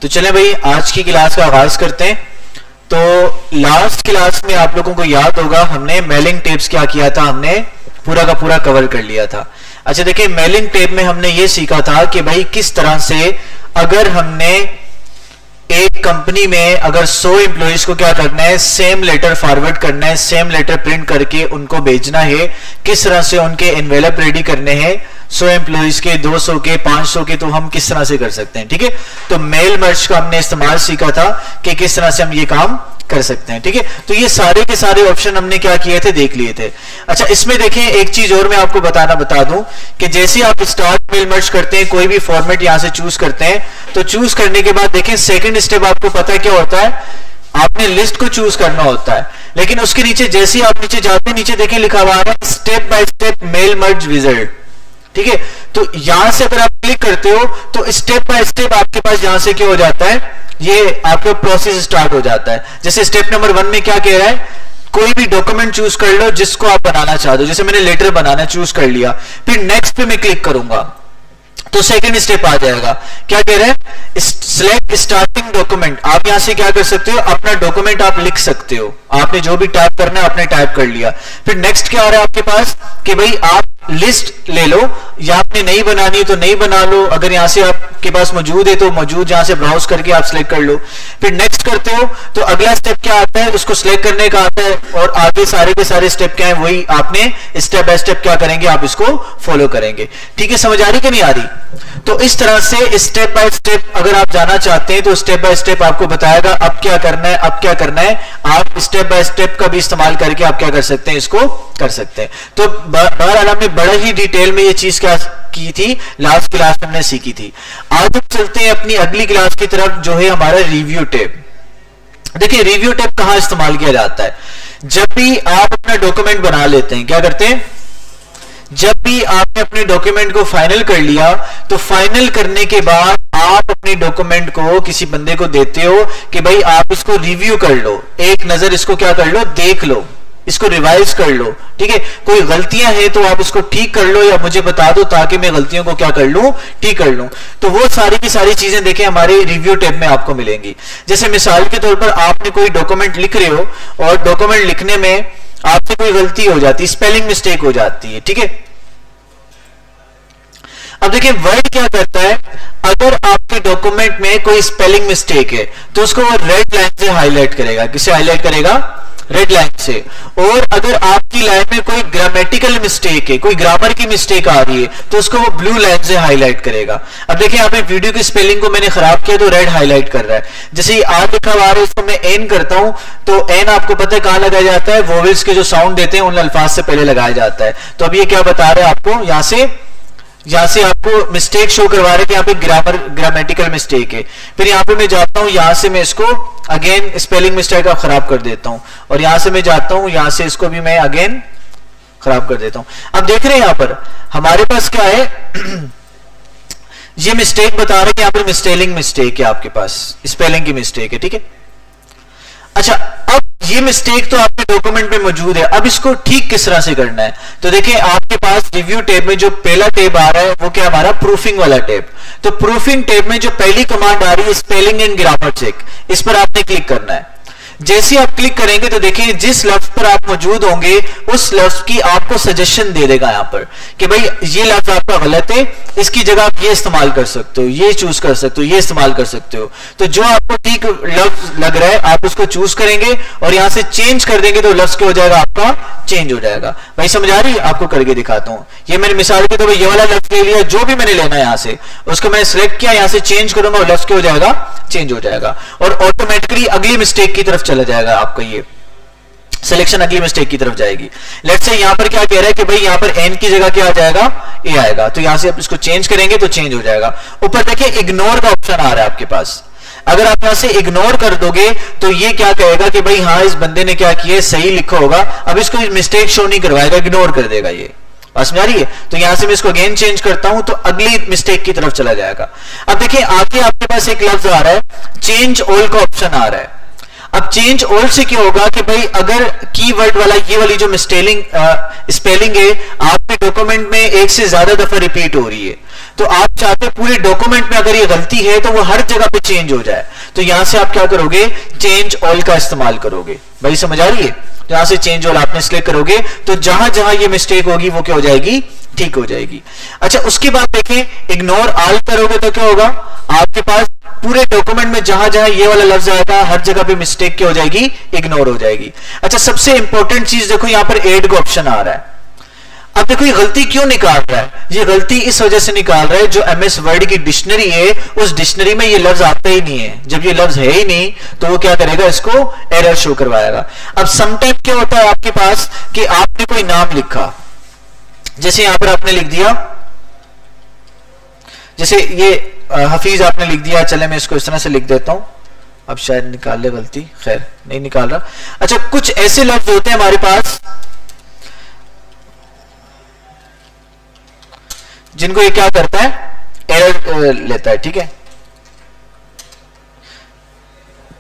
तो चलें भाई आज की क्लास का आगाज करते हैं। तो लास्ट क्लास में आप लोगों को याद होगा हमने मेलिंग टेप्स क्या किया था, हमने पूरा का पूरा कवर कर लिया था। अच्छा देखिए, मेलिंग टेप में हमने ये सीखा था कि भाई किस तरह से अगर हमने एक कंपनी में अगर 100 एम्प्लॉइज को क्या करना है, सेम लेटर फॉरवर्ड करना है, सेम लेटर प्रिंट करके उनको भेजना है, किस तरह से उनके एनवेलप रेडी करने हैं 100 एम्प्लॉइज के, 200 के, 500 के, तो हम किस तरह से कर सकते हैं। ठीक है, तो मेल मर्ज का हमने इस्तेमाल सीखा था कि किस तरह से हम ये काम कर सकते हैं। ठीक है, तो ये सारे के सारे ऑप्शन हमने क्या किए थे, देख लिए थे। अच्छा इसमें देखें एक चीज और मैं आपको बता दूं कि जैसे आप स्टार्ट मेल मर्ज करते हैं, कोई भी फॉर्मेट यहां से चूज करते हैं, तो चूज करने के बाद देखें सेकंड स्टेप आपको पता है क्या होता है, आपने लिस्ट को चूज करना होता है। लेकिन उसके नीचे जैसे ही आप नीचे जाते हैं, नीचे देखें लिखा हुआ है step by step mail merge wizard. ठीक है, तो यहां से अगर आप क्लिक करते हो तो स्टेप बाय स्टेप आपके पास यहां से क्या हो जाता है, ये आपका प्रोसेस स्टार्ट हो जाता है। जैसे स्टेप नंबर 1 में क्या कह रहा है, कोई भी डॉक्यूमेंट चूज कर लो जिसको आप बनाना चाहते हो। जैसे मैंने लेटर बनाना चूज कर लिया, फिर नेक्स्ट पे मैं क्लिक करूंगा तो सेकंड स्टेप आ जाएगा। क्या कह रहे हैं, सिलेक्ट स्टार्टिंग डॉक्यूमेंट। आप यहां से क्या कर सकते हो, अपना डॉक्यूमेंट आप लिख सकते हो, आपने जो भी टाइप करना है आपने टाइप कर लिया। फिर नेक्स्ट क्या आ रहा है आपके पास कि भाई आप लिस्ट ले लो, या आपने नहीं बनानी तो नहीं बना लो, अगर यहां से आपके पास मौजूद है तो मौजूद यहां से ब्राउज करके आप सिलेक्ट कर लो। फिर नेक्स्ट करते हो तो अगला स्टेप क्या आता है, उसको सिलेक्ट करने का आता है, और आगे सारे के सारे स्टेप क्या है, वही आपने स्टेप बाय स्टेप क्या करेंगे, आप इसको फॉलो करेंगे। ठीक है, समझ आ रही कि नहीं आ रही। तो इस तरह से स्टेप बाय स्टेप अगर आप जाना चाहते हैं तो स्टेप बाय स्टेप आपको बताएगा अब क्या करना है, अब क्या करना है। आप स्टेप बाय स्टेप का भी इस्तेमाल करके आप क्या कर सकते हैं, इसको कर सकते हैं। तो बहरहाल हमने बड़ा ही डिटेल में ये चीज क्या की थी, लास्ट क्लास में हमने सीखी थी। आज हम चलते हैं अपनी अगली क्लास की तरफ, जो है हमारा रिव्यू टेप। देखिए रिव्यू टेप कहां इस्तेमाल किया जाता है, जब भी आप अपना डॉक्यूमेंट बना लेते हैं, क्या करते हैं, जब भी आपने अपने डॉक्यूमेंट को फाइनल कर लिया तो फाइनल करने के बाद आप अपने डॉक्यूमेंट को किसी बंदे को देते हो कि भाई आप इसको रिव्यू कर लो, एक नजर इसको क्या कर लो, देख लो, इसको रिवाइज कर लो। ठीक है, कोई गलतियां हैं तो आप इसको ठीक कर लो या मुझे बता दो ताकि मैं गलतियों को क्या कर लूं, ठीक कर लूं। तो वो सारी की सारी चीजें देखें हमारे रिव्यू टैब में आपको मिलेंगी। जैसे मिसाल के तौर पर आपने कोई डॉक्यूमेंट लिख रहे हो और डॉक्यूमेंट लिखने में आपसे कोई गलती हो जाती है, स्पेलिंग मिस्टेक हो जाती है। ठीक है, अब देखिए वर्ड क्या करता है, अगर आपके डॉक्यूमेंट में कोई स्पेलिंग मिस्टेक है तो उसको वो रेड लाइन से हाईलाइट करेगा। किससे हाईलाइट करेगा, रेड लाइन से। और अगर आपकी लाइन में कोई ग्रामेटिकल मिस्टेक है, कोई ग्रामर की मिस्टेक आ रही है तो उसको वो ब्लू लाइन से हाईलाइट करेगा। अब देखिए यहाँ पे वीडियो की स्पेलिंग को मैंने खराब किया तो रेड हाईलाइट कर रहा है। जैसे ये आ लिखा हुआ है इसको मैं एन करता हूं तो एन आपको पता है कहां लगाया जाता है, वोवेल्स के जो साउंड देते हैं उन अल्फाज से पहले लगाया जाता है। तो अब ये क्या बता रहे हैं आपको, यहां से आपको मिस्टेक शो करवा रहे हैं कि यहाँ पे ग्रामेटिकल मिस्टेक है। फिर यहाँ पे मैं जाता हूं, यहां से मैं इसको अगेन स्पेलिंग मिस्टेक आप खराब कर देता हूं, और यहां से मैं जाता हूं, यहां से इसको भी मैं अगेन खराब कर देता हूं। अब देख रहे हैं यहां पर हमारे पास क्या है ये मिस्टेक बता रहे हैं कि यहाँ पर स्पेलिंग मिस्टेक है, आपके पास स्पेलिंग की मिस्टेक है। ठीक है, अच्छा अब ये मिस्टेक तो आपके डॉक्यूमेंट में मौजूद है, अब इसको ठीक किस तरह से करना है। तो देखिए आपके पास रिव्यू टैब में जो पहला टैब आ रहा है वो क्या हमारा प्रूफिंग वाला टैब। तो प्रूफिंग टैब में जो पहली कमांड आ रही है स्पेलिंग एंड ग्रामर चेक, इस पर आपने क्लिक करना है। जैसे आप क्लिक करेंगे तो देखिए जिस लफ्ज पर आप मौजूद होंगे उस लफ्ज की आपको सजेशन दे देगा यहां पर कि भाई ये लफ्ज आपका गलत है, इसकी जगह आप ये इस्तेमाल कर सकते हो, ये चूज कर सकते हो, ये इस्तेमाल कर सकते हो। तो जो आपको ठीक लफ्ज लग रहा है आप उसको चूज करेंगे और यहां से चेंज कर देंगे तो लफ्ज क्या हो जाएगा, आपका चेंज हो जाएगा। भाई समझ आ रही है, आपको करके दिखाता हूं। ये मैंने मिसाल के तौर पर ये वाला लफ्ज ले लिया, जो भी मैंने लेना है यहां से उसको मैंने सिलेक्ट किया, यहां से चेंज करूंगा और लफ्ज क्या हो जाएगा, चेंज हो जाएगा, और ऑटोमेटिकली अगली मिस्टेक की तरफ चला जाएगा, आपका ये सिलेक्शन अगली मिस्टेक की तरफ जाएगी। लेट्स से यहां पर क्या कह रहा है कि भाई यहां पर एन की जगह क्या आ जाएगा, ए आएगा, तो यहां से आप इसको चेंज करेंगे तो चेंज हो जाएगा। ऊपर देखिए इग्नोर का ऑप्शन आ रहा है आपके पास, अगर आप यहां से इग्नोर कर दोगे तो ये क्या कहेगा कि भाई हाँ इस बंदे ने क्या किया, सही लिखा होगा, अब इसको मिस्टेक शो नहीं करवाएगा, इग्नोर कर देगा। ये समझ आ रही है। तो यहां से मैं इसको अगेन चेंज करता हूं तो अगली मिस्टेक की तरफ चला जाएगा। अब देखिए आगे आपके पास एक लफ्ज आ रहा है, चेंज ऑल का ऑप्शन आ रहा है। अब चेंज ऑल से क्या होगा कि भाई अगर कीवर्ड वाला ये वाली जो स्पेलिंग है आपके डॉक्यूमेंट में एक से ज्यादा दफा रिपीट हो रही है तो आप चाहते हैं पूरे डॉक्यूमेंट में अगर ये गलती है तो वो हर जगह पे चेंज हो जाए, तो यहां से आप क्या करोगे, चेंज ऑल का इस्तेमाल करोगे। भाई समझ आ रही है? तो यहां से चेंज ऑल आपने सिलेक्ट करोगे तो जहां जहां ये मिस्टेक होगी वो क्या हो जाएगी, ठीक हो जाएगी। अच्छा, उसके बाद देखें इग्नोर ऑल करोगे तो क्या होगा, आपके पास पूरे डॉक्यूमेंट में जहां जहां ये वाला लफ्ज आएगा हर जगह पे मिस्टेक क्या हो जाएगी, इग्नोर हो जाएगी। अच्छा, सबसे इंपॉर्टेंट चीज देखो, यहां पर ऐड का ऑप्शन आ रहा है। अब देखो ये गलती क्यों निकाल रहा है, ये गलती इस वजह से निकाल रहा है जो एमएस वर्ड की डिक्शनरी है उस डिक्शनरी में ये लफ्ज आता ही नहीं है। जब ये लफ्ज है ही नहीं तो वो क्या करेगा, इसको एरर शो करवाएगा। अब समटाइम क्या होता है आपके पास कि आपने कोई नाम लिखा, जैसे यहां पर आपने लिख दिया, जैसे ये हफीज आपने लिख दिया, चले मैं इसको इस तरह से लिख देता हूं, अब शायद निकाल ले गलती, खैर नहीं निकाल रहा। अच्छा, कुछ ऐसे लफ्ज होते हैं हमारे पास जिनको ये क्या करता है, एरर लेता है, ठीक है।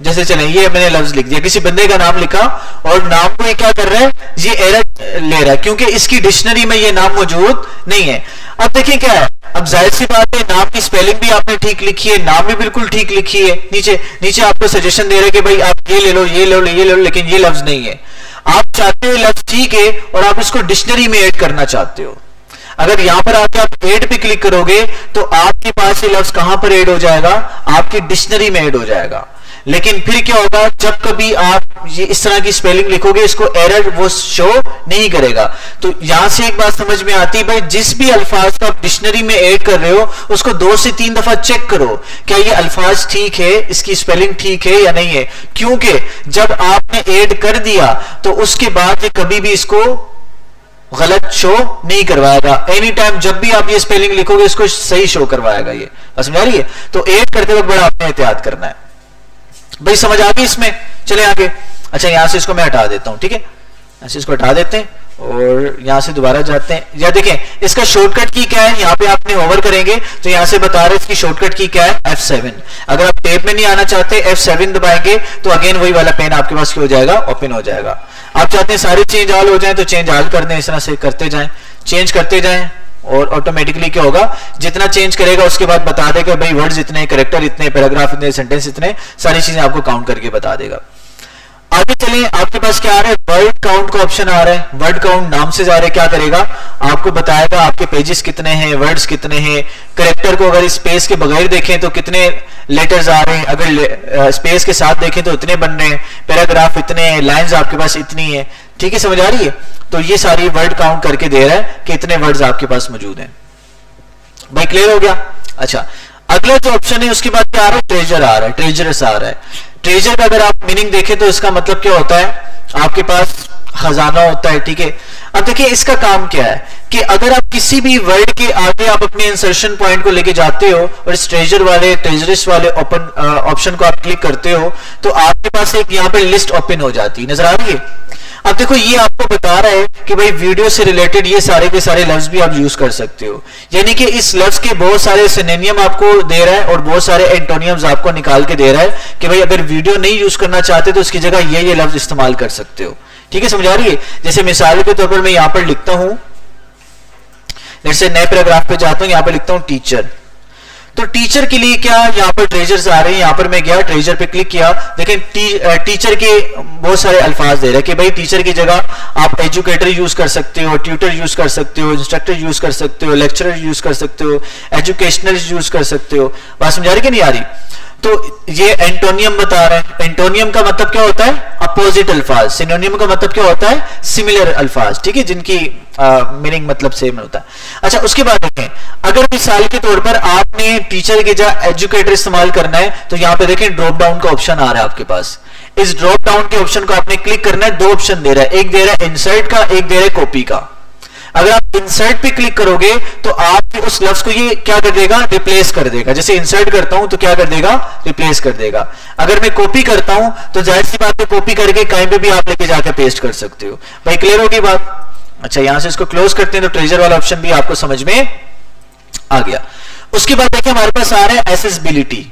जैसे चले ये मैंने लफ्ज लिख दिया, किसी बंदे का नाम लिखा और नाम को ये क्या कर रहा है, ये एरर ले रहा है क्योंकि इसकी डिक्शनरी में ये नाम मौजूद नहीं है। अब देखिए क्या है, अब जाहिर सी बात है नाम की स्पेलिंग भी आपने ठीक लिखी है, नाम भी बिल्कुल ठीक लिखी है, नीचे नीचे आपको सजेशन दे रहे हैं कि भाई आप ये ले लो, ये ले लो, ये ले लो, लेकिन ये लफ्ज नहीं है। आप चाहते हो लफ्ज ठीक है और आप इसको डिक्शनरी में ऐड करना चाहते हो। अगर यहां पर आके आप ऐड पे क्लिक करोगे तो आपके पास ये लफ्ज कहां पर ऐड हो जाएगा, आपकी डिक्शनरी में ऐड हो जाएगा। लेकिन फिर क्या होगा, जब कभी आप ये इस तरह की स्पेलिंग लिखोगे इसको एरर वो शो नहीं करेगा। तो यहां से एक बात समझ में आती है, भाई जिस भी अल्फाज को आप डिक्शनरी में ऐड कर रहे हो उसको 2 से 3 दफा चेक करो, क्या ये अल्फाज ठीक है, इसकी स्पेलिंग ठीक है या नहीं है। क्योंकि जब आपने ऐड कर दिया तो उसके बाद ये कभी भी इसको गलत शो नहीं करवाएगा। एनी टाइम जब भी आप ये स्पेलिंग लिखोगे इसको सही शो करवाएगा। ये समझ आ रही है? तो ऐड करते वक्त बड़ा आपने एहतियात करना है। भाई समझ आ गई इसमें? चले आगे। अच्छा, यहां से इसको मैं हटा देता हूं, ठीक है, यहां से इसको हटा देते हैं और यहां से दोबारा जाते हैं। या देखें इसका शॉर्टकट की क्या है, यहां पे आपने ओवर करेंगे तो यहां से बता रहे इसकी शॉर्टकट की क्या है, F7। अगर आप टेप में नहीं आना चाहते F7 दबाएंगे तो अगेन वही वाला पेन आपके पास क्या हो जाएगा, ओपन हो जाएगा। आप चाहते हैं सारे चेंज ऑल हो जाए तो चेंज ऑल कर दें, इस तरह से करते जाएं, चेंज करते जाएं और ऑटोमेटिकली क्या होगा, जितना चेंज करेगा उसके बाद बता देगा भाई वर्ड्स इतने, कैरेक्टर इतने, पैराग्राफ इतने, सेंटेंस इतने, सारी चीजें आपको काउंट करके बता देगा। आगे चलिए, आपके पास क्या आ रहा है, वर्ड काउंट का ऑप्शन आ रहा है। वर्ड काउंट नाम से जा रहा है, क्या करेगा, आपको बताएगा आपके पेजेस कितने हैं, वर्ड्स कितने हैं। कैरेक्टर को अगर स्पेस के बगैर देखें तो कितने लेटर्स आ रहे हैं, अगर स्पेस के साथ देखें तो इतने बन रहे हैं, पैराग्राफ इतने हैं, लाइंस आपके पास इतनी है। ठीक है, समझ आ रही है? तो ये सारी वर्ड काउंट करके दे रहा है कि इतने वर्ड्स आपके पास मौजूद हैं। भाई क्लियर हो गया? अच्छा, अगला जो ऑप्शन है उसके बाद क्या आ रहा है, ट्रेजर आ रहा है, ट्रेजर्स आ रहा है। ट्रेजर का अगर आप मीनिंग देखें तो इसका मतलब क्या होता है, आपके पास खजाना होता है। ठीक है, अब देखिए इसका काम क्या है कि अगर आप किसी भी वर्ड के आगे आप अपने इंसर्शन पॉइंट को लेके जाते हो और इस ट्रेजर वाले, ट्रेजरिस्ट वाले ऑप्शन को आप क्लिक करते हो तो आपके पास एक यहाँ पे लिस्ट ओपन हो जाती है, नजर आ रही है? अब देखो ये आपको बता रहा है कि भाई वीडियो से रिलेटेड ये सारे के सारे लफ्ज भी आप यूज कर सकते हो, यानी कि इस लफ्ज के बहुत सारे सिनोनियम आपको दे रहा है और बहुत सारे एंटोनियम्स आपको निकाल के दे रहा है कि भाई अगर वीडियो नहीं यूज करना चाहते तो उसकी जगह ये लफ्ज इस्तेमाल कर सकते हो। ठीक है, समझ आ रही है? जैसे मिसाल के तौर पर मैं यहां पर लिखता हूं, जैसे नए पैराग्राफ पे जाता हूं, यहां पर लिखता हूं टीचर। तो टीचर के लिए क्या यहाँ पर ट्रेजर्स आ रहे हैं, यहां पर मैं गया ट्रेजर पे क्लिक किया, देखें टीचर के बहुत सारे अल्फाज दे रहे हैं कि भाई टीचर की जगह आप एजुकेटर यूज कर सकते हो, ट्यूटर यूज कर सकते हो, इंस्ट्रक्टर यूज कर सकते हो, लेक्चरर यूज कर सकते हो, एजुकेशनल यूज कर सकते हो। बात समझा रही कि नहीं आ रही? तो ये एंटोनियम बता रहे हैं। एंटोनियम का मतलब क्या होता है, अपोजिट अल्फाज। सिनोनियम का मतलब क्या होता है, सिमिलर अल्फाज। ठीक है, जिनकी मीनिंग मतलब सेम होता है। अच्छा, उसके बाद देखें, अगर मिसाल के तौर पर आपने टीचर की जगह एजुकेटर इस्तेमाल करना है तो यहां पे देखें ड्रॉप डाउन का ऑप्शन आ रहा है आपके पास। इस ड्रॉप डाउन के ऑप्शन को आपने क्लिक करना है, 2 ऑप्शन दे रहा है, एक दे रहा है इंसर्ट का, एक दे रहा है कॉपी का। अगर आप इंसर्ट पे क्लिक करोगे तो आप उस लफ्ज को ये क्या कर देगा, रिप्लेस कर देगा। जैसे इंसर्ट करता हूं तो क्या कर देगा, रिप्लेस कर देगा। अगर मैं कॉपी करता हूं तो जाहिर सी बात है कॉपी करके कहीं पे भी आप लेके जाकर पेस्ट कर सकते हो। भाई क्लियर होगी बात? अच्छा, यहां से इसको क्लोज करते हैं तो ट्रेजर वाला ऑप्शन भी आपको समझ में आ गया। उसके बाद देखिए हमारे पास आ रहा है एसेसिबिलिटी।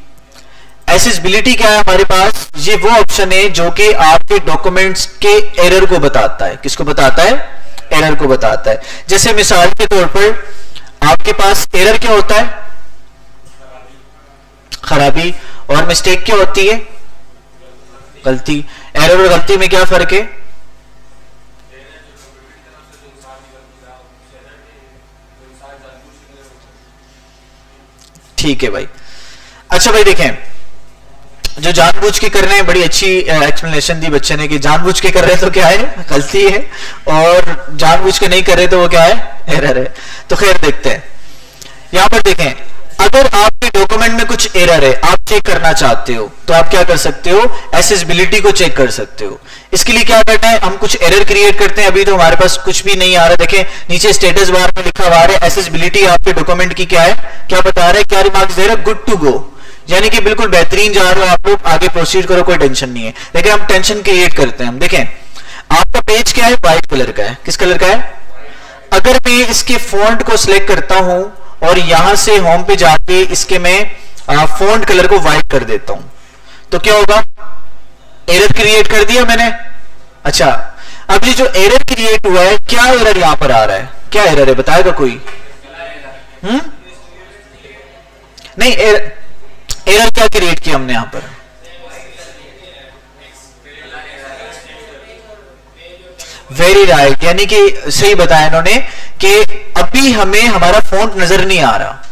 एसेसिबिलिटी क्या है हमारे पास, ये वो ऑप्शन है जो कि आपके डॉक्यूमेंट्स के एरर को बताता है। किसको बताता है? एरर को बताता है। जैसे मिसाल के तौर पर आपके पास एरर क्या होता है? खराबी। और मिस्टेक क्या होती है? गलती। एरर और गलती में क्या फर्क है? ठीक है भाई। अच्छा भाई देखें, जो जानबूझ के कर रहे हैं, बड़ी अच्छी एक्सप्लेनेशन दी बच्चे ने कि जानबूझ के कर रहे हैं तो क्या है? गलती है, और जानबूझ के नहीं कर रहे तो वो क्या है? एरर है। तो खैर देखते हैं, यहां पर देखें, अगर आपके डॉक्यूमेंट में कुछ एरर है, आप चेक करना चाहते हो, तो आप क्या कर सकते हो? एक्सेसिबिलिटी को चेक कर सकते हो। इसके लिए क्या करना है? हम कुछ एरर क्रिएट करते हैं। अभी तो हमारे पास कुछ भी नहीं आ रहा, देखें नीचे स्टेटस बार में लिखा हुआ है एक्सेसिबिलिटी आपके डॉक्यूमेंट की क्या है, क्या बता रहा है, क्या रिमार्क्स दे रहा है? गुड टू गो, यानी कि बिल्कुल बेहतरीन जा रहे हो आप लोग, आगे प्रोसीड करो, कोई टेंशन नहीं है। लेकिन हम टेंशन क्रिएट करते हैं। हम देखें, आपका पेज क्या है? व्हाइट कलर का है। किस कलर का है? अगर मैं इसके फॉन्ट को सिलेक्ट करता हूं और यहां से होम पे जाके इसके मैं फॉन्ट कलर को व्हाइट कर देता हूं, तो क्या होगा? एरर क्रिएट कर दिया मैंने। अच्छा, अब ये जो एरर क्रिएट हुआ है, क्या एरर यहां पर आ रहा है? क्या एरर है, बताएगा कोई? नहीं, एरर क्या क्रिएट किया हमने यहां पर? वेरी राइट, यानी कि सही बताया इन्होंने कि अभी हमें हमारा फॉन्ट नजर नहीं आ रहा।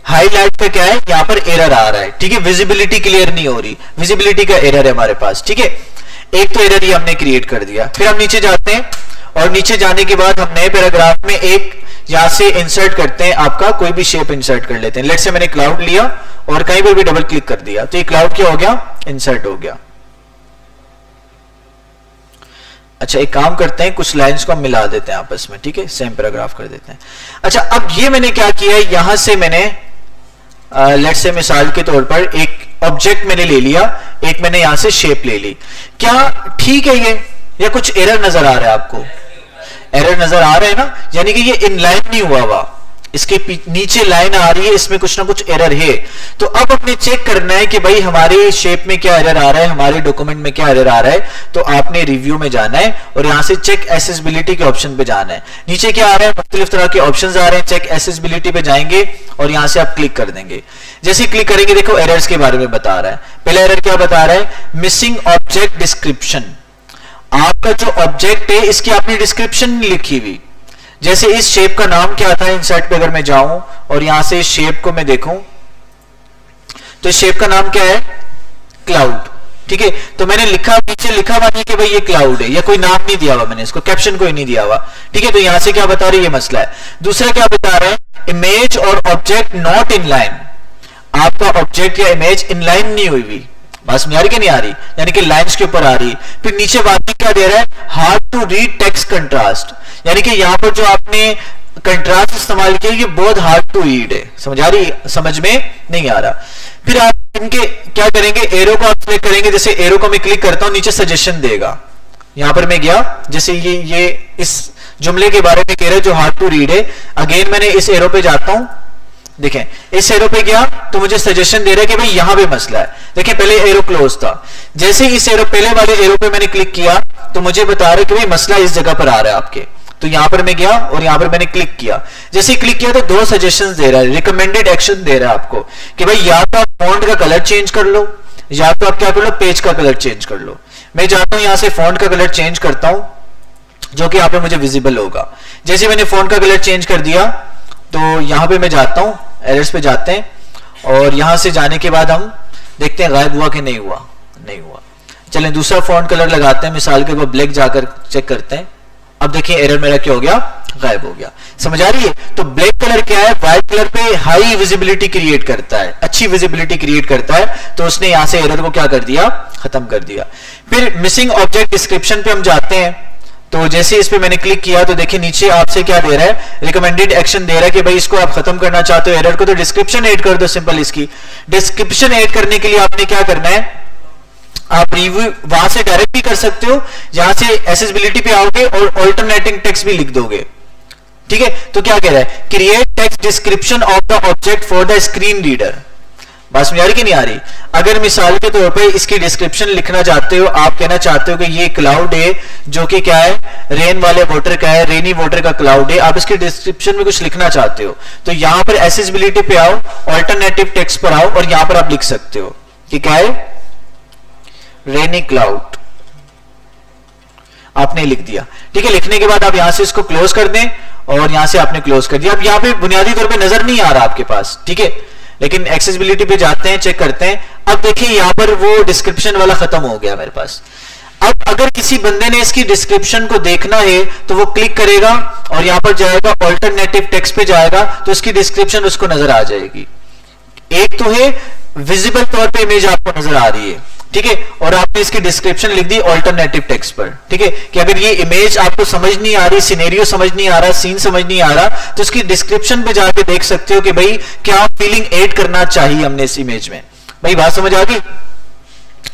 हाईलाइट पे क्या है? यहां पर एरर आ रहा है। ठीक है, विजिबिलिटी क्लियर नहीं हो रही, विजिबिलिटी का एरर है हमारे पास। ठीक है, एक तो एरर ही हमने क्रिएट कर दिया। फिर हम नीचे जाते हैं, और नीचे जाने के बाद हम नए पैराग्राफ में एक यहां से इंसर्ट करते हैं, आपका कोई भी शेप इंसर्ट कर लेते हैं। लेट्स से मैंने क्लाउड लिया और कहीं पर भी डबल क्लिक कर दिया, तो ये क्लाउड क्या हो गया? इंसर्ट हो गया। अच्छा, एक काम करते हैं, कुछ लाइंस को हम मिला देते हैं आपस में। ठीक है, सेम पैराग्राफ कर देते हैं। अच्छा, अब ये मैंने क्या किया, यहां से मैंने लेट्स से मिसाल के तौर पर एक ऑब्जेक्ट मैंने ले लिया, एक मैंने यहां से शेप ले ली। क्या ठीक है ये, या कुछ एरर नजर आ रहा है आपको? एरर नजर आ रहा है ना, यानी कि ये इनलाइन नहीं हुआ हुआ, इसके नीचे लाइन आ रही है, इसमें कुछ ना कुछ एरर है। तो अब अपने चेक करना है कि भाई हमारे शेप में क्या एरर आ रहा है, हमारे डॉक्यूमेंट में क्या एरर आ रहा है। तो आपने रिव्यू में जाना है और यहां से चेक एक्सेसिबिलिटी के ऑप्शन पे जाना है। नीचे क्या आ रहा है? मुख्तलिफ तरह के ऑप्शंस आ रहे हैं। चेक एक्सेसिबिलिटी पे जाएंगे और यहां से आप क्लिक कर देंगे। जैसे क्लिक करेंगे, देखो एरर्स के बारे में बता रहा है। पहला एरर क्या बता रहा है? Missing object description. आपका जो ऑब्जेक्ट है, इसकी आपने डिस्क्रिप्शन नहीं लिखी हुई। जैसे इस शेप का नाम क्या था, इंसर्ट पे अगर मैं जाऊं और यहां से इस शेप को मैं देखूं, तो इस शेप का नाम क्या है? क्लाउड। ठीक है, तो मैंने लिखा, नीचे लिखा हुआ नहीं कि भाई ये क्लाउड है, या कोई नाम नहीं दिया हुआ मैंने इसको, कैप्शन कोई नहीं दिया हुआ। ठीक है, तो यहां से क्या बता रही है? ये मसला है। दूसरा क्या बता रहा है? इमेज और ऑब्जेक्ट नॉट इन लाइन। आपका ऑब्जेक्ट या इमेज इन लाइन नहीं हुई हुई। बात समझ आ रही कि नहीं आ रही? यानी कि लाइंस के ऊपर आ रही। फिर नीचे वार्निंग क्या दे रहा है? Hard to read text contrast, यानी कि यहां पर जो आपने कंट्रास्ट इस्तेमाल किया, ये बहुत हार्ड टू रीड है। समझ आ रही? समझ में नहीं आ रहा। फिर आप इनके क्या करेंगे? एरो को आप सिलेक्ट करेंगे। जैसे एरो को मैं क्लिक करता हूं, नीचे सजेशन देगा। यहां पर मैं गया, जैसे ये इस जुमले के बारे में कह रहे हैं जो हार्ड टू रीड है। अगेन मैंने इस एरो पे जाता हूं, देखें इस एरो पे गया तो मुझे सजेशन दे रहा है कि भाई यहां पे मसला है। देखें पहले एरो क्लोज था, जैसे इस एरो पहले वाले एरो पे मैंने क्लिक किया तो मुझे बता रहा है कि भाई मसला इस जगह पर आ रहा है आपके। तो यहां पर मैं गया और यहां पर मैंने क्लिक किया। जैसे ही क्लिक किया तो दो सजेशंस दे रहा है, रिकमेंडेड एक्शन दे रहा है आपको कि भाई या तो आप फॉन्ट का कलर चेंज कर लो, या तो आप क्या कर लो, पेज का कलर चेंज कर लो। मैं जाता हूं यहां से फॉन्ट का कलर चेंज करता हूं, जो कि यहां पे मुझे विजिबल होगा। जैसे मैंने फॉन्ट का कलर चेंज कर दिया तो यहां पे मैं जाता हूं, एरर्स पे जाते हैं और यहां से जाने के बाद हम देखते हैं गायब हुआ कि नहीं हुआ। नहीं हुआ। चलें दूसरा फॉन्ट कलर लगाते हैं, मिसाल के ऊपर ब्लैक जाकर चेक करते हैं। अब देखिए एरर मेरा क्या हो गया, गायब हो गया। समझ आ रही है? तो ब्लैक कलर क्या है, व्हाइट कलर पे हाई विजिबिलिटी क्रिएट करता है, अच्छी विजिबिलिटी क्रिएट करता है। तो उसने यहां से एरर को क्या कर दिया, खत्म कर दिया। फिर मिसिंग ऑब्जेक्ट डिस्क्रिप्शन पे हम जाते हैं, तो जैसे इस पे मैंने क्लिक किया तो देखिए नीचे आपसे क्या दे रहा है, रिकमेंडेड एक्शन दे रहा है कि भाई इसको आप खत्म करना चाहते हो एरर को, तो डिस्क्रिप्शन ऐड कर दो। सिंपल इसकी डिस्क्रिप्शन ऐड करने के लिए आपने क्या करना है, आप रिव्यू वहां से डायरेक्ट भी कर सकते हो, जहां से एक्सेसिबिलिटी पे आओगे और ऑल्टरनेटिंग टेक्स्ट भी लिख दोगे। ठीक है, तो क्या कह रहा है, create text description of the object for the screen reader. बात समझ आ रही कि नहीं आ रही? अगर मिसाल के तौर पे इसकी डिस्क्रिप्शन लिखना चाहते हो, आप कहना चाहते हो कि ये क्लाउड है जो कि क्या है, रेन वाले वाटर का है, रेनी वाटर का क्लाउड है, आप इसकी डिस्क्रिप्शन में कुछ लिखना चाहते हो, तो यहां पर एक्सेसिबिलिटी पे आओ, ऑल्टरनेटिव टेक्स्ट पर आओ और यहां पर आप लिख सकते हो कि क्या है, रेनी क्लाउड, आपने लिख दिया। ठीक है, लिखने के बाद आप यहां से इसको क्लोज कर दें और यहां से आपने क्लोज कर दिया। अब यहां पे बुनियादी तौर पे नजर नहीं आ रहा आपके पास, ठीक है, लेकिन एक्सेसिबिलिटी पे जाते हैं, चेक करते हैं। अब देखिए यहां पर वो डिस्क्रिप्शन वाला खत्म हो गया मेरे पास। अब अगर किसी बंदे ने इसकी डिस्क्रिप्शन को देखना है तो वो क्लिक करेगा और यहां पर जाएगा, ऑल्टरनेटिव टेक्स्ट पे जाएगा, तो इसकी डिस्क्रिप्शन उसको नजर आ जाएगी। एक तो है विजिबल तौर पे इमेज आपको नजर आ रही है, ठीक है, और आपने इसकी डिस्क्रिप्शन लिख दी ऑल्टरनेटिव टेक्स्ट पर, ठीक है, कि अगर ये इमेज आपको समझ नहीं आ रही, सिनेरियो समझ नहीं आ रहा, सीन समझ नहीं आ रहा, तो इसकी डिस्क्रिप्शन पे जाके देख सकते हो कि भाई क्या फीलिंग ऐड करना चाहिए हमने इस इमेज में। भाई बात समझ आ गई?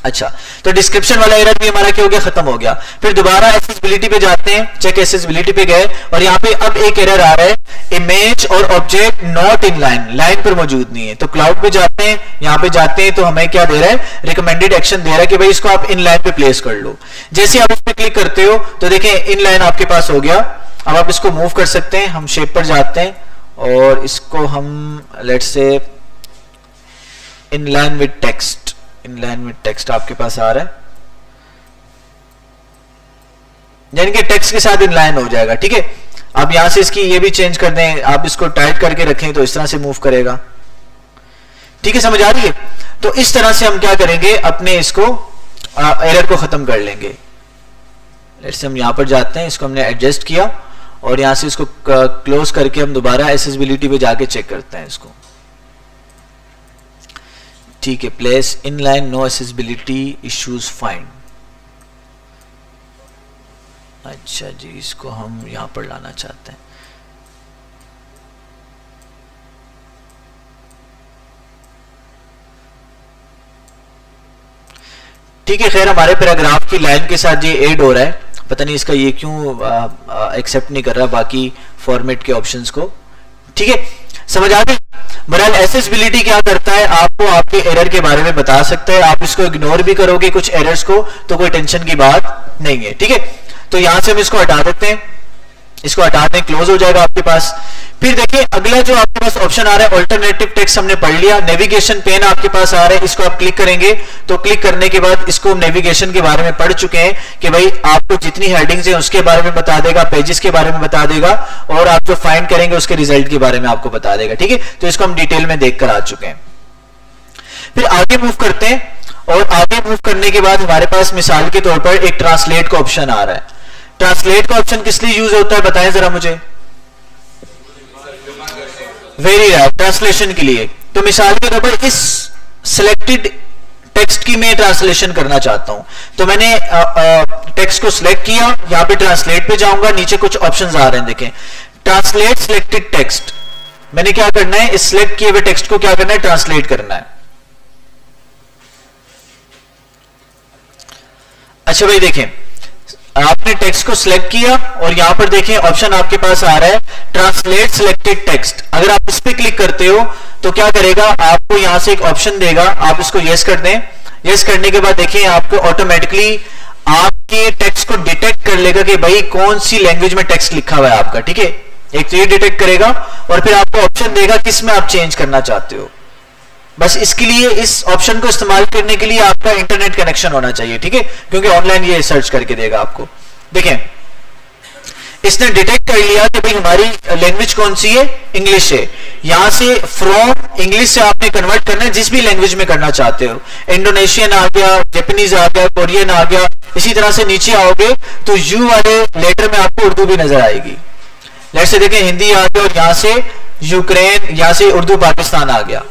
अच्छा, तो डिस्क्रिप्शन वाला एरर भी हमारा क्या हो गया, खत्म हो गया। फिर दोबारा एक्सेसिबिलिटी पे जाते हैं, चेक एक्सेसिबिलिटी पे गए और यहाँ पे अब एक एरर आ रहा है, इमेज और object not in line, line पर मौजूद नहीं है। तो क्लाउड पे जाते हैं, यहाँ पे जाते हैं तो हमें क्या दे रहा है, रिकमेंडेड एक्शन दे रहा है कि भाई इसको आप इन लाइन पे प्लेस कर लो। जैसे आप इस पे क्लिक करते हो तो देखें इन लाइन आपके पास हो गया। अब आप इसको मूव कर सकते हैं, हम शेप पर जाते हैं और इसको हम let's say in line with text, in line with text आपके पास आ रहा है, यानी कि टेक्स्ट के साथ इन लाइन हो जाएगा। ठीक है, अब यहां से इसकी ये भी चेंज कर दें, आप इसको टाइट करके रखें तो इस तरह से मूव करेगा। ठीक है, समझ आ रही है? तो इस तरह से हम क्या करेंगे, अपने इसको एरर को खत्म कर लेंगे। लेट्स से हम यहां पर जाते हैं, इसको हमने एडजस्ट किया और यहां से इसको क्लोज करके हम दोबारा एक्सेसिबिलिटी पे जाके चेक करते हैं इसको। ठीक है, place in line no accessibility issues find. अच्छा जी, इसको हम यहां पर लाना चाहते हैं। ठीक है, खैर हमारे पैराग्राफ की लाइन के साथ ये ऐड हो रहा है, पता नहीं इसका ये क्यों एक्सेप्ट नहीं कर रहा बाकी फॉर्मेट के ऑप्शंस को। ठीक है, समझ आ गई? बहरहाल एक्सेसिबिलिटी क्या करता है, आपको आपके एरर के बारे में बता सकता है। आप इसको इग्नोर भी करोगे कुछ एरर्स को तो कोई टेंशन की बात नहीं है। ठीक है, तो यहां से हम इसको हटा देते हैं, इसको हटा दें, क्लोज हो जाएगा आपके पास। फिर देखिए अगला जो आपके पास ऑप्शन आ रहा है, ऑल्टरनेटिव टेक्स्ट हमने पढ़ लिया। नेविगेशन पेन आपके पास आ रहा है, इसको आप क्लिक करेंगे तो क्लिक करने के बाद इसको नेविगेशन के बारे में पढ़ चुके हैं कि भाई आपको जितनी हेडिंग्स हैं उसके बारे में बता देगा, पेजेस के बारे में बता देगा और आप जो फाइंड करेंगे उसके रिजल्ट के बारे में आपको बता देगा। ठीक है, तो इसको हम डिटेल में देखकर आ चुके हैं। फिर आगे मूव करते हैं और आगे मूव करने के बाद हमारे पास मिसाल के तौर पर एक ट्रांसलेट का ऑप्शन आ रहा है। ट्रांसलेट का ऑप्शन किस लिए यूज होता है बताएं जरा मुझे। वेरी राइट, ट्रांसलेशन के लिए। तो मिसाल के तौर पर इस सिलेक्टेड टेक्स्ट की मैं ट्रांसलेशन करना चाहता हूं, तो मैंने टेक्स्ट को सिलेक्ट किया, यहां पे ट्रांसलेट पे जाऊंगा, नीचे कुछ ऑप्शंस आ रहे हैं, देखें ट्रांसलेट सिलेक्टेड टेक्स्ट। मैंने क्या करना है, इस सिलेक्ट किए हुए टेक्स्ट को क्या करना है, ट्रांसलेट करना है। अच्छा भाई देखें, आपने टेक्स्ट को सिलेक्ट किया और यहां पर देखें ऑप्शन आपके पास आ रहा है ट्रांसलेट सिलेक्टेड टेक्स्ट। अगर आप इस पे क्लिक करते हो तो क्या करेगा, आपको यहां से एक ऑप्शन देगा, आप इसको यस कर दें। यस करने के बाद देखें आपको ऑटोमेटिकली आपके टेक्स्ट को डिटेक्ट कर लेगा कि भाई कौन सी लैंग्वेज में टेक्स्ट लिखा हुआ है आपका। ठीक है, एक तो ये डिटेक्ट करेगा और फिर आपको ऑप्शन देगा किस में आप चेंज करना चाहते हो। बस इसके लिए, इस ऑप्शन को इस्तेमाल करने के लिए आपका इंटरनेट कनेक्शन होना चाहिए। ठीक है, क्योंकि ऑनलाइन ये सर्च करके देगा आपको। देखें इसने डिटेक्ट कर लिया कि भाई हमारी लैंग्वेज कौन सी है, इंग्लिश है। यहां से फ्रॉम इंग्लिश से आपने कन्वर्ट करना है जिस भी लैंग्वेज में करना चाहते हो। इंडोनेशियन आ गया, जापानीज आ गया, कोरियन आ गया। इसी तरह से नीचे आओगे तो यू वाले लेटर में आपको उर्दू भी नजर आएगी। लेट्स से देखें हिंदी आ गया और यहां से यूक्रेन, यहां से उर्दू पाकिस्तान आ गया।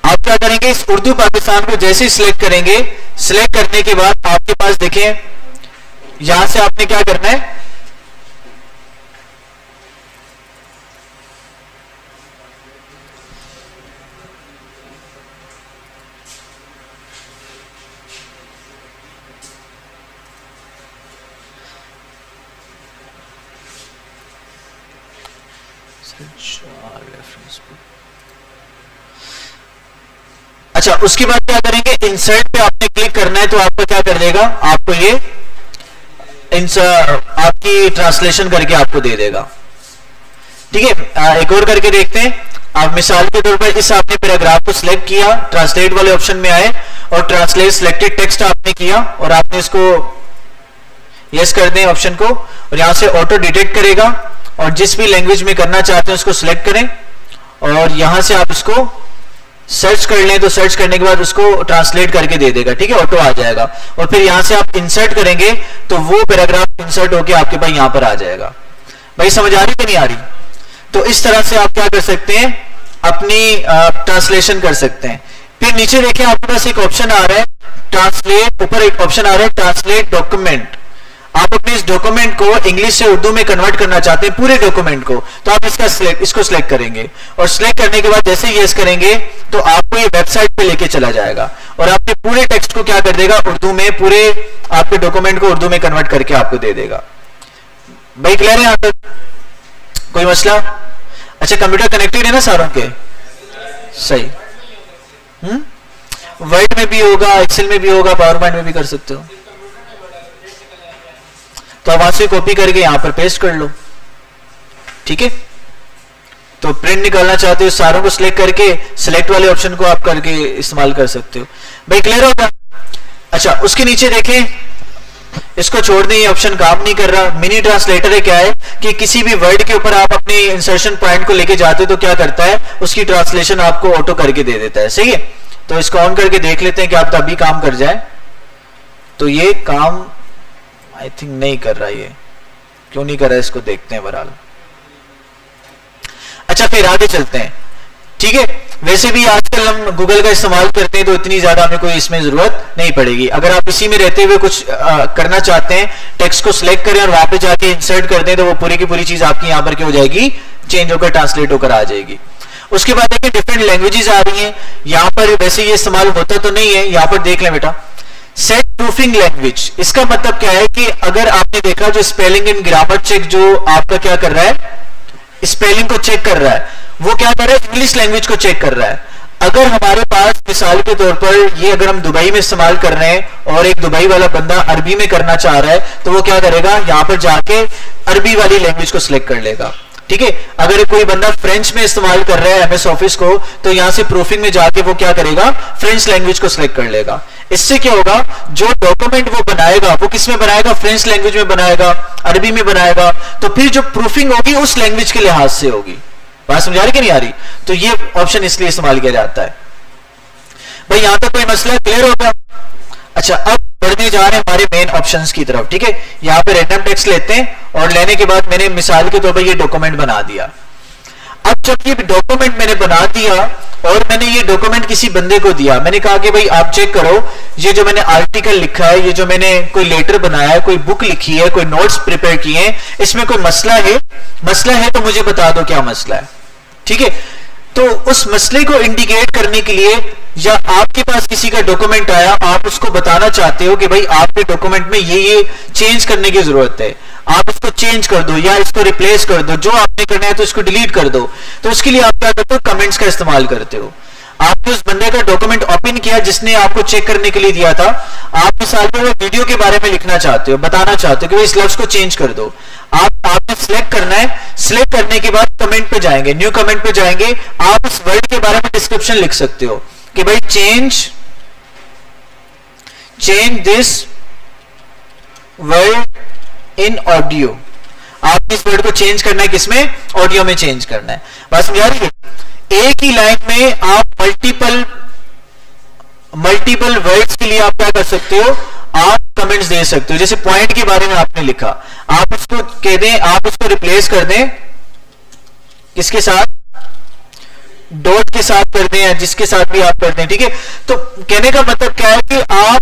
आप क्या करेंगे, इस उर्दू पाकिस्तान को जैसे ही सिलेक्ट करेंगे, सिलेक्ट करने के बाद आपके पास देखें यहां से आपने क्या करना है, अच्छा, उसके बाद क्या करेंगे, इंसर्ट पे आपने क्लिक करना है तो आपको क्या कर देगा, आपको ये आपकी ट्रांसलेशन करके आपको दे देगा। ठीक है, एक और करके देखते हैं। आप मिसाल के तौर पर इस आपने पैराग्राफ को सिलेक्ट किया, ट्रांसलेट वाले ऑप्शन में आए और ट्रांसलेट सिलेक्टेड टेक्स्ट आपने किया और आपने इसको यस कर दें ऑप्शन को, और यहां से ऑटो डिटेक्ट करेगा और जिस भी लैंग्वेज में करना चाहते हैं उसको सिलेक्ट करें और यहां से आप इसको सर्च कर लें तो सर्च करने के बाद उसको ट्रांसलेट करके दे देगा। ठीक है, ऑटो आ जाएगा और फिर यहां से आप इंसर्ट करेंगे तो वो पैराग्राफ इंसर्ट होके आपके पास यहां पर आ जाएगा। भाई समझ आ रही कि नहीं आ रही? तो इस तरह से आप क्या कर सकते हैं, अपनी ट्रांसलेशन कर सकते हैं। फिर नीचे देखिए आपके पास एक ऑप्शन आ रहा है ट्रांसलेट, ऊपर एक ऑप्शन आ रहा है ट्रांसलेट डॉक्यूमेंट। आप अपने इस डॉक्यूमेंट को इंग्लिश से उर्दू में कन्वर्ट करना चाहते हैं, पूरे डॉक्यूमेंट को, तो आप इसको सिलेक्ट करेंगे और सिलेक्ट करने के बाद जैसे ही यस करेंगे तो आपको ये वेबसाइट पे लेके चला जाएगा और आपके पूरे टेक्स्ट को क्या कर देगा, उर्दू में, पूरे आपके डॉक्यूमेंट को उर्दू में कन्वर्ट करके आपको दे देगा। भाई क्लियर है यहां तक? कोई मसला? अच्छा, कंप्यूटर कनेक्टेड है ना सारों के? सही। वर्ड में भी होगा, एक्सेल में भी होगा, पावर पॉइंट में भी कर सकते हो। तो आप वहां से कॉपी करके यहां पर पेस्ट कर लो। ठीक है, तो प्रिंट निकालना चाहते हो सारों को सिलेक्ट करके सिलेक्ट वाले ऑप्शन को आप करके इस्तेमाल कर सकते हो। भाई क्लियर होगा? अच्छा, उसके नीचे देखें, इसको छोड़ दें, ये ऑप्शन काम नहीं कर रहा। मिनी ट्रांसलेटर है, क्या है कि किसी भी वर्ड के ऊपर आप अपने इंसर्शन पॉइंट को लेके जाते हो तो क्या करता है, उसकी ट्रांसलेशन आपको ऑटो करके दे देता है। सही है, तो इसको ऑन करके देख लेते हैं कि आप तभी काम कर जाए। तो ये काम आई थिंक नहीं कर रहा, ये क्यों नहीं कर रहा है इसको देखते हैं बहरहाल। अच्छा, फिर आगे चलते हैं। ठीक है, वैसे भी आजकल हम गूगल का इस्तेमाल करते हैं तो इतनी ज्यादा हमें कोई इसमें जरूरत नहीं पड़ेगी। अगर आप इसी में रहते हुए कुछ करना चाहते हैं, टेक्स्ट को सिलेक्ट करें और वहां पे जाके इंसर्ट कर दें तो वो पूरी की पूरी चीज आपकी यहां पर क्या हो जाएगी, चेंज होकर ट्रांसलेट होकर आ जाएगी। उसके बाद देखिए डिफरेंट लैंग्वेजेस आ रही हैं यहां पर। वैसे ये इस्तेमाल होता तो नहीं है, यहां पर देख लें बेटा, सेट प्रूफिंग लैंग्वेज। इसका मतलब क्या है कि अगर आपने देखा जो स्पेलिंग एंड ग्रामर चेक जो आपका क्या कर रहा है, स्पेलिंग को चेक कर रहा है, वो क्या कर रहा है, इंग्लिश लैंग्वेज को चेक कर रहा है। अगर हमारे पास मिसाल के तौर पर ये अगर हम दुबई में इस्तेमाल कर रहे हैं और एक दुबई वाला बंदा अरबी में करना चाह रहा है तो वो क्या करेगा, यहां पर जाके अरबी वाली लैंग्वेज को सिलेक्ट कर लेगा। ठीक है, अगर कोई बंदा फ्रेंच में इस्तेमाल कर रहा है एमएस ऑफिस को तो यहां से प्रूफिंग में जाके वो क्या करेगा, फ्रेंच लैंग्वेज को सिलेक्ट कर लेगा। इससे क्या होगा, जो डॉक्यूमेंट वो बनाएगा वो किस में बनाएगा, फ्रेंच लैंग्वेज में बनाएगा, अरबी में बनाएगा, तो फिर जो प्रूफिंग होगी उस लैंग्वेज के लिहाज से होगी। बात समझा रही कि नहीं आ रही? तो ये ऑप्शन इसलिए इस्तेमाल किया जाता है। भाई यहां तक कोई मसला क्लियर होगा? अच्छा, अब बढ़ने जा रहे हैं हमारे मेन ऑप्शंस की तरफ। ठीक है, यहां पे रैंडम टेक्स्ट लेते हैं और लेने के बाद मैंने मिसाल के तौर पर ये डॉक्यूमेंट बना दिया। अब जब ये डॉक्यूमेंट मैंने बना दिया और मैंने ये डॉक्यूमेंट किसी बंदे को दिया, मैंने कहा कि भाई आप चेक करो, ये जो मैंने आर्टिकल लिखा है, ये जो मैंने कोई लेटर बनाया है, कोई बुक लिखी है, कोई नोट्स प्रिपेयर किए हैं, इसमें कोई मसला है तो मुझे बता दो क्या मसला है। ठीक है, तो उस मसले को इंडिकेट करने के लिए, या आपके पास किसी का डॉक्यूमेंट आया, आप उसको बताना चाहते हो कि भाई आपके डॉक्यूमेंट में ये चेंज करने की जरूरत है, आप इसको चेंज कर दो या इसको रिप्लेस कर दो, जो आपने करना है तो इसको डिलीट कर दो, तो उसके लिए आप क्या करते हो, कमेंट्स का इस्तेमाल करते हो। आपने उस बंदे का डॉक्यूमेंट ओपन किया जिसने आपको चेक करने के लिए दिया था, आप मिसाल में वो वीडियो के बारे में लिखना चाहते हो, बताना चाहते हो कि इस लफ्ज को चेंज कर दो, आपने सिलेक्ट करना है। सिलेक्ट करने के बाद कमेंट पे जाएंगे, न्यू कमेंट पे जाएंगे, आप इस वर्ड के बारे में डिस्क्रिप्शन लिख सकते हो कि भाई change this word in audio. आपने इस वर्ड को चेंज करना है, किसमें, ऑडियो में चेंज करना है। बात समझ आ रही है? एक ही लाइन में आप मल्टीपल वर्ड्स के लिए आप क्या कर सकते हो, आप कमेंट्स दे सकते हो। जैसे पॉइंट के बारे में आपने लिखा, आप उसको कह दें, आप उसको रिप्लेस कर दें किसके साथ, डॉट के साथ कर दें या जिसके साथ भी आप कर दें। ठीक है, तो कहने का मतलब क्या है कि आप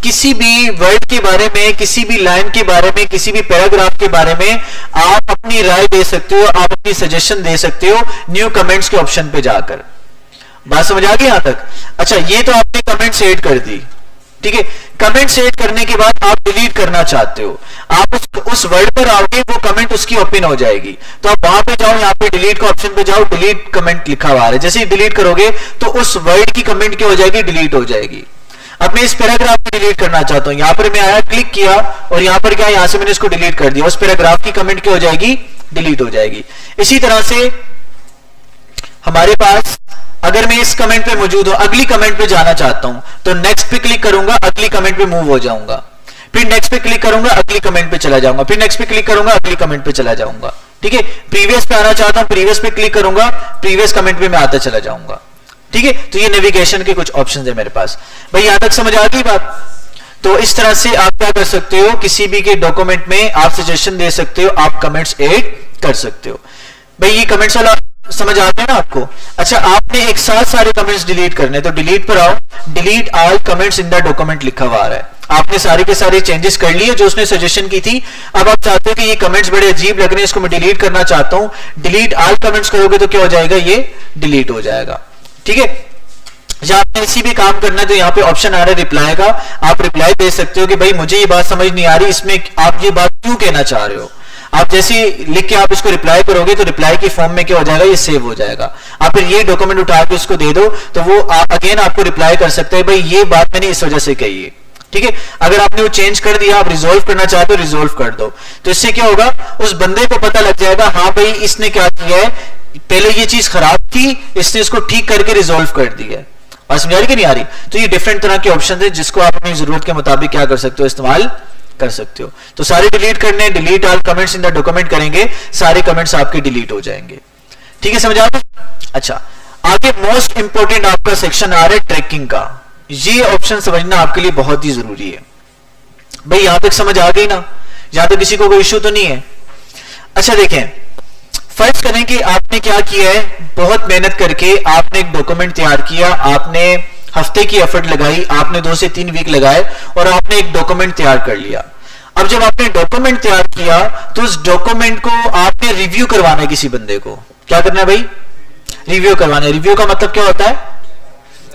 किसी भी वर्ड के बारे में, किसी भी लाइन के बारे में, किसी भी पैराग्राफ के बारे में आप अपनी राय दे सकते हो, आप अपनी सजेशन दे सकते हो न्यू कमेंट्स के ऑप्शन पे जाकर। बात समझ आ गई यहां तक? अच्छा, ये तो आपने कमेंट्स ऐड कर दी। ठीक है, कमेंट सेट करने के बाद आप डिलीट करना चाहते हो, आप उस वर्ड पर आओगे, वो कमेंट उसकी ओपन हो जाएगी, तो आप वहां पे जाओ, यहाँ पे डिलीट का ऑप्शन पे जाओ, डिलीट कमेंट लिखा हुआ है, जैसे ही डिलीट करोगे तो उस वर्ड की कमेंट क्या हो जाएगी, डिलीट हो जाएगी। अब मैं इस पैराग्राफ को डिलीट करना चाहता हूं, यहां पर मैं आया, क्लिक किया और यहां पर क्या, यहां से मैंने इसको डिलीट कर दिया, उस पैराग्राफ की कमेंट क्या हो जाएगी, डिलीट हो जाएगी। इसी तरह से हमारे पास अगर मैं इस कमेंट पे मौजूद हूं, अगली कमेंट पे जाना चाहता हूं, तो नेक्स्ट पे क्लिक करूंगा, अगली कमेंट पे मूव हो जाऊंगा, फिर नेक्स्ट पे क्लिक करूंगा, अगली कमेंट पे चला जाऊंगा, फिर नेक्स्ट पे क्लिक करूंगा, अगली कमेंट पे चला जाऊंगा। ठीक है, प्रीवियस पे आना चाहता हूं, प्रीवियस पे क्लिक करूंगा, प्रीवियस कमेंट पे मैं आता चला जाऊंगा। ठीक है, तो ये नेविगेशन के कुछ ऑप्शन है मेरे पास। भाई यहां तक समझ आ गई बात? तो इस तरह से आप क्या कर सकते हो, किसी भी के डॉक्यूमेंट में आप सजेशन दे सकते हो, आप कमेंट्स ऐड कर सकते हो। भाई ये कमेंट्स वाला समझ आ गया ना आपको? अच्छा, आपने एक साथ सारे कमेंट्स डिलीट करने, तो डिलीट पर आओ, delete all comments in the document लिखा हुआ है। आपने सारे के सारे चेंजेस कर लिए जो उसने सजेशन की थी। अब आप चाहते हो कि ये कमेंट्स बड़े अजीब लग रहे हैं, इसको मैं डिलीट करना चाहता हूं, डिलीट ऑल कमेंट्स करोगे तो क्या हो जाएगा, ये डिलीट हो जाएगा। ठीक है, जब आपने इसी भी काम करना है तो यहाँ पे ऑप्शन आ रहा है रिप्लाई का, आप रिप्लाई दे सकते हो कि भाई मुझे ये बात समझ नहीं आ रही, इसमें आप ये बात क्यों कहना चाह रहे हो। आप जैसे लिख के आप इसको रिप्लाई करोगे तो रिप्लाई की फॉर्म में क्या हो जाएगा, ये सेव हो जाएगा। आप फिर ये डॉक्यूमेंट उठा के उसको दे दो तो वो अगेन आपको रिप्लाई कर सकता है, भाई ये बात मैंने इस वजह से कही है। ठीक है, अगर आपने वो चेंज कर दिया, आप रिजोल्व करना चाहते हो, रिजोल्व कर दो, तो इससे क्या होगा, उस बंदे को पता लग जाएगा, हाँ भाई इसने क्या किया है, पहले ये चीज खराब थी, इसने इसको ठीक करके रिजोल्व कर दिया है। और समझ आ रही कि नहीं आ रही? तो ये डिफरेंट तरह के ऑप्शन है जिसको आप अपनी जरूरत के मुताबिक क्या कर सकते हो, इस्तेमाल कर सकते हो। तो सारे डिलीट करने, delete all comments in the document करेंगे, सारे कमेंट्स आपके डिलीट हो जाएंगे। ठीक है, समझ आ गया? अच्छा, आगे मोस्ट इंपोर्टेंट आपका सेक्शन आ रहा है ट्रैकिंग का। ये ऑप्शन समझना आपके लिए बहुत ही जरूरी है। भाई यहां तक समझ आ गई ना? यहां तक किसी को कोई इश्यू तो नहीं है? अच्छा देखें, फर्ज करें कि आपने क्या किया है, बहुत मेहनत करके आपने एक डॉक्यूमेंट तैयार किया, आपने हफ्ते की एफर्ट लगाई, आपने 2 से 3 वीक लगाए और आपने एक डॉक्यूमेंट तैयार कर लिया। अब जब आपने डॉक्यूमेंट तैयार किया तो उस डॉक्यूमेंट को आपने रिव्यू करवाना है, किसी बंदे को क्या करना है भाई, रिव्यू करवाना है। रिव्यू का मतलब क्या होता है,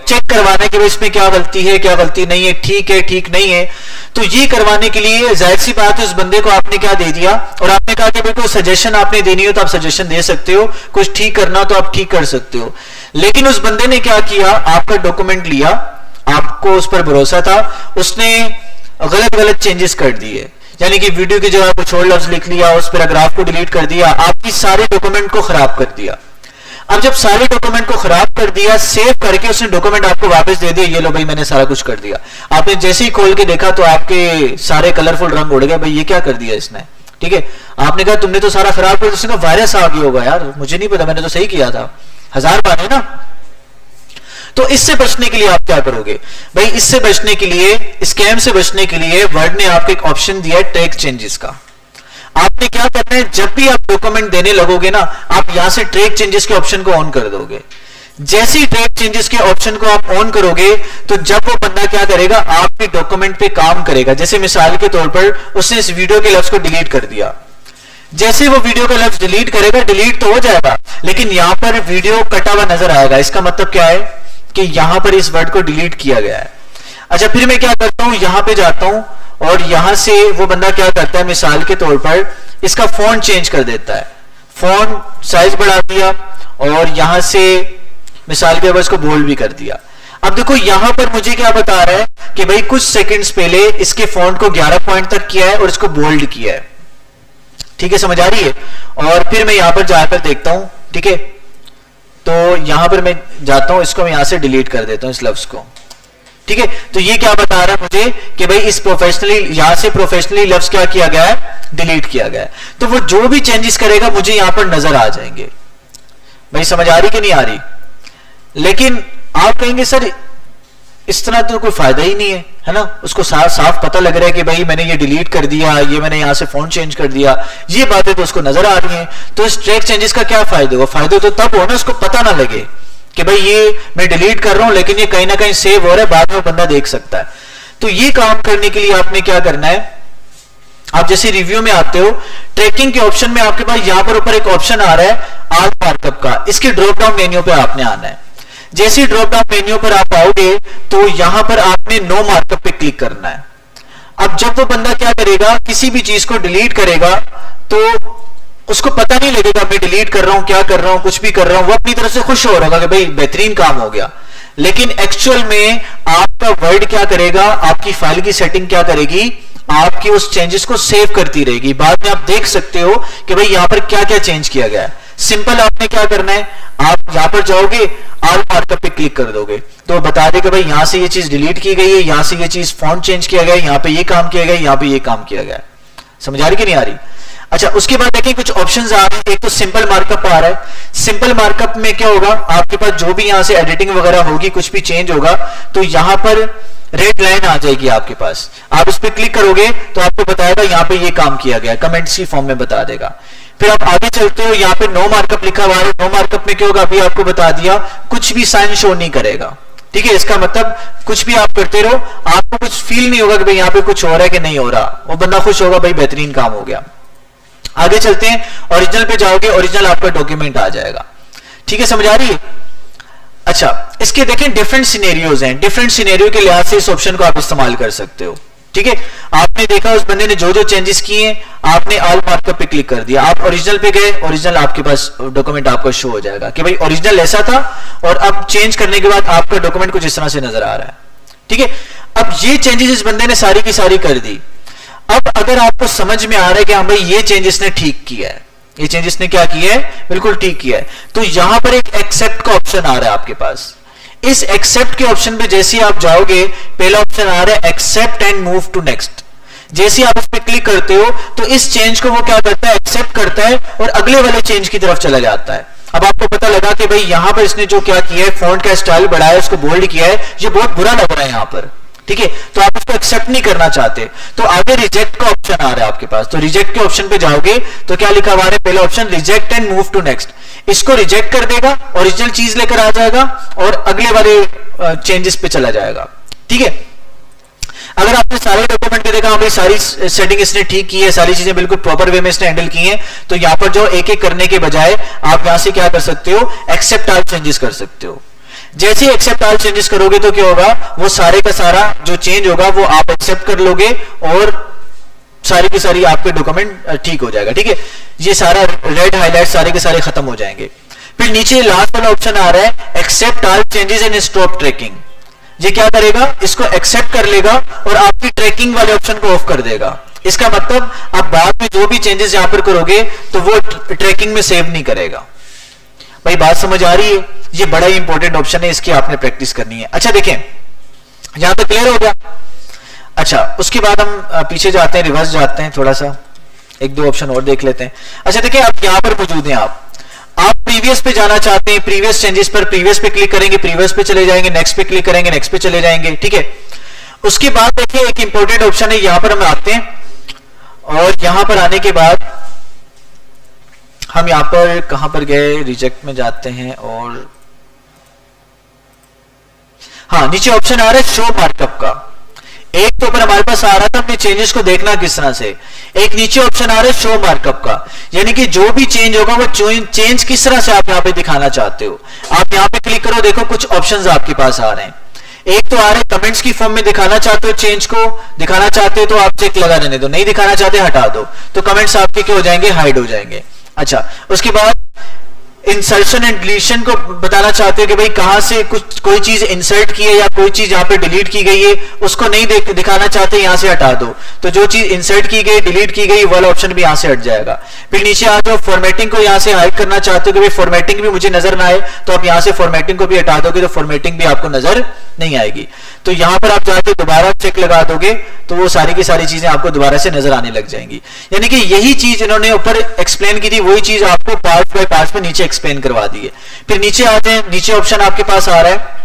चेक करवाना है कि भाई इसमें क्या गलती है, क्या गलती नहीं है, ठीक नहीं है। तो ये करवाने के लिए जाहिर सी बात है उस बंदे को आपने क्या दे दिया, और आपने कहा कि भाई कोई सजेशन आपने देनी हो तो आप सजेशन दे सकते हो, कुछ ठीक करना तो आप ठीक कर सकते हो। लेकिन उस बंदे ने क्या किया, आपका डॉक्यूमेंट लिया, आपको उस पर भरोसा था, उसने गलत गलत चेंजेस कर दिए, यानी कि वीडियो की जगह कुछ और लफ्ज लिख लिया, उस पैराग्राफ को डिलीट कर दिया, आपकी सारे डॉक्यूमेंट को खराब कर दिया। अब जब सारे डॉक्यूमेंट को खराब कर दिया, सेव करके उसने डॉक्यूमेंट आपको वापस दे दिया, ये लो भाई मैंने सारा कुछ कर दिया। आपने जैसे ही खोल के देखा तो आपके सारे कलरफुल रंग उड़ गए, भाई ये क्या कर दिया इसने। ठीक है, आपने कहा तुमने तो सारा खराब कर दिया, उसने कहा वायरस आ गया होगा यार, मुझे नहीं पता, मैंने तो सही किया था, 1000 बार है ना। तो इससे बचने के लिए आप क्या करोगे भाई, इससे बचने के लिए, स्कैम से बचने के लिए वर्ड ने आपको एक ऑप्शन दिया है ट्रैक चेंजेस का। आपने क्या करना है, जब भी आप डॉक्यूमेंट देने लगोगे ना, आप यहां से ट्रैक चेंजेस के ऑप्शन को ऑन कर दोगे। जैसे ही ट्रैक चेंजेस के ऑप्शन को आप ऑन करोगे तो जब वो बंदा क्या करेगा, आपके डॉक्यूमेंट पे काम करेगा। जैसे मिसाल के तौर पर उसने इस वीडियो के लफ्ज को डिलीट कर दिया, जैसे वो वीडियो का लफ्ज डिलीट करेगा, डिलीट तो हो जाएगा लेकिन यहां पर वीडियो कटा हुआ नजर आएगा। इसका मतलब क्या है कि यहां पर इस वर्ड को डिलीट किया गया है। अच्छा, फिर मैं क्या करता हूं, यहां पे जाता हूं और यहां से वो बंदा क्या करता है, मिसाल के तौर पर इसका फॉन्ट चेंज कर देता है, फॉन्ट साइज बढ़ा दिया और यहां से मिसाल के बाद इसको बोल्ड भी कर दिया। अब देखो यहां पर मुझे क्या बता रहा है कि भाई कुछ सेकंड्स पहले इसके फॉन्ट को 11 पॉइंट तक किया है और इसको बोल्ड किया है। ठीक है, समझ आ रही है? और फिर मैं यहां पर जाकर देखता हूं, ठीक है, तो यहां पर मैं जाता हूं, इसको मैं यहां से डिलीट कर देता हूं इस लफ्ज को। ठीक है, तो ये क्या बता रहा है मुझे कि भाई इस प्रोफेशनली, यहां से प्रोफेशनली लफ्ज क्या किया गया है, डिलीट किया गया है। तो वो जो भी चेंजेस करेगा मुझे यहां पर नजर आ जाएंगे। भाई समझ आ रही कि नहीं आ रही? लेकिन आप कहेंगे सर इस तरह तो कोई फायदा ही नहीं है ना, उसको साफ पता लग रहा है कि भाई मैंने ये डिलीट कर दिया, ये मैंने यहां से फॉन्ट चेंज कर दिया, ये बातें तो उसको नजर आ रही हैं। तो इस ट्रैक चेंजेस का क्या फायदा होगा? फायदा तो तब हो ना उसको पता ना लगे कि भाई ये मैं डिलीट कर रहा हूं लेकिन ये कहीं ना कहीं सेव हो रहा है, बाद में बंदा देख सकता है। तो ये काम करने के लिए आपने क्या करना है, आप जैसे रिव्यू में आते हो, ट्रैकिंग के ऑप्शन में आपके पास यहां पर ऊपर एक ऑप्शन आ रहा है आल मार्कअप का, इसके ड्रॉप डाउन मेन्यू पे आपने आना है। जैसे ड्रॉप डाउन मेन्यू पर आप आओगे तो यहां पर आपने आपने नो मार्कअप पे क्लिक करना है। अब जब वो बंदा क्या करेगा, किसी भी चीज को डिलीट करेगा तो उसको पता नहीं लगेगा मैं डिलीट कर रहा हूं, क्या कर रहा हूं, कुछ भी कर रहा हूं, वो अपनी तरफ से खुश हो रहा होगा कि भाई बेहतरीन काम हो गया। लेकिन एक्चुअल में आपका वर्ड क्या करेगा, आपकी फाइल की सेटिंग क्या करेगी, आपकी उस चेंजेस को सेव करती रहेगी। बाद में आप देख सकते हो कि भाई यहां पर क्या क्या चेंज किया गया है। सिंपल आपने क्या करना है, आप यहां पर जाओगे, ऑल मार्कअप पे क्लिक कर दोगे तो बता देगा भाई यहां से ये चीज डिलीट की गई है, यहां से ये चीज फॉन्ट चेंज किया गया है, यहां पे ये काम किया गया है, यहां पे ये काम किया गया है। समझ आ रही कि नहीं आ रही? अच्छा, उसके बाद देखिए कुछ ऑप्शंस आ रहे हैं। एक तो सिंपल मार्कअप आ रहा है। सिंपल मार्कअप में क्या होगा, आपके पास जो भी यहां से एडिटिंग वगैरह होगी, कुछ भी चेंज होगा तो यहां पर रेड लाइन आ जाएगी आपके पास। आप इस पर क्लिक करोगे तो आपको बताएगा यहां पे ये काम किया गया, कमेंट्स की फॉर्म में बता देगा। फिर आप आगे चलते हो, यहां पे नो मार्कअप लिखा हुआ है। नो मार्कअप में क्या होगा, अभी आपको बता दिया, कुछ भी साइन शो नहीं करेगा। ठीक है, इसका मतलब कुछ भी आप करते रहो, आपको कुछ फील नहीं होगा कि भाई यहां पे कुछ हो रहा है कि नहीं हो रहा। वो बंदा खुश होगा, भाई बेहतरीन काम हो गया। आगे चलते हैं, ओरिजिनल पे जाओगे, ओरिजिनल आपका डॉक्यूमेंट आ जाएगा। ठीक है, समझ आ रही है? अच्छा, इसके देखें डिफरेंट सिनेरियोज हैं। डिफरेंट सिनेरियो के लिहाज से इस ऑप्शन को आप इस्तेमाल कर सकते हो। ठीक है, आपने देखा उस बंदे ने जो जो चेंजेस किए, आपने ऑल मार्कअप पे क्लिक कर दिया, आप ओरिजिनल पे गए, ओरिजिनल आपके पास डॉक्यूमेंट आपको शो हो जाएगा कि भाई ओरिजिनल ऐसा था और अब चेंज करने के बाद आपका डॉक्यूमेंट कुछ इस तरह से नजर आ रहा है। ठीक है, अब ये चेंजेस इस बंदे ने सारी की सारी कर दी। अब अगर आपको समझ में आ रहा है कि हाँ भाई ये चेंजेस ने ठीक किया है, ये चेंजेस ने क्या किया है, बिल्कुल ठीक किया है, तो यहां पर एक एक्सेप्ट का ऑप्शन आ रहा है आपके पास। इस एक्सेप्ट के ऑप्शन पे जैसे ही आप जाओगे, पहला ऑप्शन आ रहा है accept and move to next. जैसे आप इस पे क्लिक करते हो तो इस चेंज को वो क्या करता है, एक्सेप्ट करता है और अगले वाले चेंज की तरफ चला जाता है। अब आपको पता लगा कि भाई यहां पर इसने जो क्या किया है, फॉन्ट का स्टाइल बढ़ाया, उसको बोल्ड किया है, ये बहुत बुरा लग रहा है यहां पर। ठीक है, तो आप इसको एक्सेप्ट नहीं करना चाहते तो आगे रिजेक्ट का ऑप्शन आ रहा है आपके पास। तो रिजेक्ट के ऑप्शन पे जाओगे तो क्या लिखा हुआ है, पहला option reject and move to next. इसको रिजेक्ट कर देगा, ओरिजिनल चीज लेकर आ जाएगा और अगले वाले चेंजेस पे चला जाएगा। ठीक है, अगर आपने सारे डॉक्यूमेंट पे देखा भाई सारी सेटिंग इसने ठीक की है, सारी चीजें बिल्कुल प्रॉपर वे में इसने हैंडल की हैं, तो यहां पर जो एक एक करने के बजाय आप यहां से क्या कर सकते हो, एक्सेप्ट ऑल चेंजेस कर सकते हो। जैसे ही एक्सेप्ट ऑल चेंजेस करोगे तो क्या होगा, वो सारे का सारा जो चेंज होगा वो आप एक्सेप्ट कर लोगे और सारी की सारी आपके डॉक्यूमेंट ठीक हो जाएगा। ठीक है, ये सारा रेड हाईलाइट सारे के सारे खत्म हो जाएंगे। फिर नीचे लास्ट वाला ऑप्शन आ रहा है accept all changes and stop tracking. ये क्या करेगा, इसको एक्सेप्ट कर लेगा और आपकी ट्रैकिंग वाले ऑप्शन को ऑफ कर देगा। इसका मतलब आप बाद में जो भी चेंजेस यहां पर करोगे तो वो ट्रैकिंग में सेव नहीं करेगा। भाई बात समझ आ रही है? ये बड़ा ही इंपॉर्टेंट ऑप्शन है, इसकी आपने प्रैक्टिस करनी है। अच्छा देखें, यहां तक क्लियर हो गया। अच्छा, उसके बाद हम पीछे जाते हैं, रिवर्स जाते हैं, थोड़ा सा एक दो ऑप्शन और देख लेते हैं। अच्छा देखिए, आप यहां पर मौजूद हैं, आप प्रीवियस पे जाना चाहते हैं, प्रीवियस चेंजेस पर प्रीवियस पे क्लिक करेंगे, प्रीवियस पे चले जाएंगे, नेक्स्ट पे क्लिक करेंगे, नेक्स्ट पे चले जाएंगे। ठीक है, उसके बाद देखिए एक इंपॉर्टेंट ऑप्शन है, यहां पर हम आते हैं और यहां पर आने के बाद हम यहां पर कहां पर गए, रिजेक्ट में जाते हैं और हाँ, नीचे ऑप्शन आ रहा है शो मार्कअप का। एक तो ऊपर हमारे पास आ रहा था अपने चेंजेस को देखना किस तरह से, एक नीचे ऑप्शन आ रहा है शो मार्कअप का, यानी कि जो भी चेंज होगा वो चेंज किस तरह से आप यहां पे दिखाना चाहते हो। आप यहां पे क्लिक करो, देखो कुछ ऑप्शंस आपके पास आ रहे हैं। एक तो आ रहा है कमेंट्स की फॉर्म में दिखाना चाहते हो, चेंज को दिखाना चाहते हो तो आप चेक लगा रहने दो, नहीं दिखाना चाहते हटा दो, तो कमेंट्स आपके क्या हो जाएंगे, हाइड हो जाएंगे। अच्छा, उसके बाद इंसर्शन एंड डिलीशन को बताना चाहते हो कि भाई कहां से कुछ कोई चीज इंसर्ट की है या कोई चीज यहां पे डिलीट की गई है, उसको नहीं दिखाना चाहते, यहां से हटा दो, तो जो चीज इंसर्ट की गई, डिलीट की गई, वाला ऑप्शन भी यहां से हट जाएगा। फिर नीचे आ जाओ, फॉर्मेटिंग को यहां से हाइड करना चाहते हो कि भाई फॉर्मेटिंग भी मुझे नजर ना आए, तो आप यहां से फॉर्मेटिंग को भी हटा दोगे तो फॉर्मेटिंग भी आपको नजर नहीं आएगी। तो यहां पर आप जाके दोबारा चेक लगा दोगे तो वो सारी की सारी चीजें आपको दोबारा से नजर आने लग जाएंगी। यानी कि यही चीज इन्होंने ऊपर एक्सप्लेन की थी, वही चीज आपको पार्ट बाय पार्ट में नीचे एक्सप्लेन करवा दी है। फिर नीचे आते हैं, नीचे ऑप्शन आपके पास आ रहा है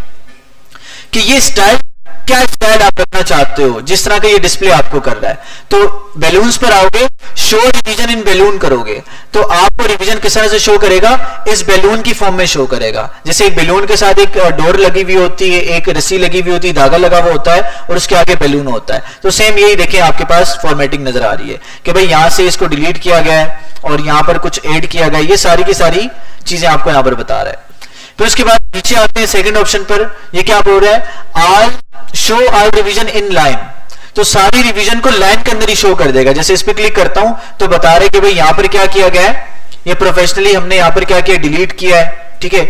कि ये स्टाइल, क्या स्टाइल आप रखना चाहते हो, जिस तरह का ये डिस्प्ले आपको कर रहा है। तो बैलून्स पर आओगे, शो रिवीजन इन बैलून करोगे तो आपको रिवीजन किस तरह से शो करेगा, इस बैलून की फॉर्म में शो करेगा। जैसे एक बैलून के साथ एक डोर लगी हुई होती है, एक रस्सी लगी हुई होती है, धागा लगा हुआ होता है और उसके आगे बैलून होता है, तो सेम यही देखें आपके पास फॉर्मेटिंग नजर आ रही है कि भाई यहां से इसको डिलीट किया गया है और यहां पर कुछ ऐड किया गया है, ये सारी की सारी चीजें आपको यहां पर बता रहा है। फिर उसके बाद नीचे आते हैं सेकंड ऑप्शन पर, ये क्या बोल रहा है, all show all revision in line, तो सारी रिवीजन को लाइन के अंदर ही शो कर देगा। जैसे इस पे क्लिक करता हूं तो बता रहे कि भाई यहां पर क्या किया गया है, ये प्रोफेशनली हमने यहां पर क्या किया, डिलीट किया है, ठीक है।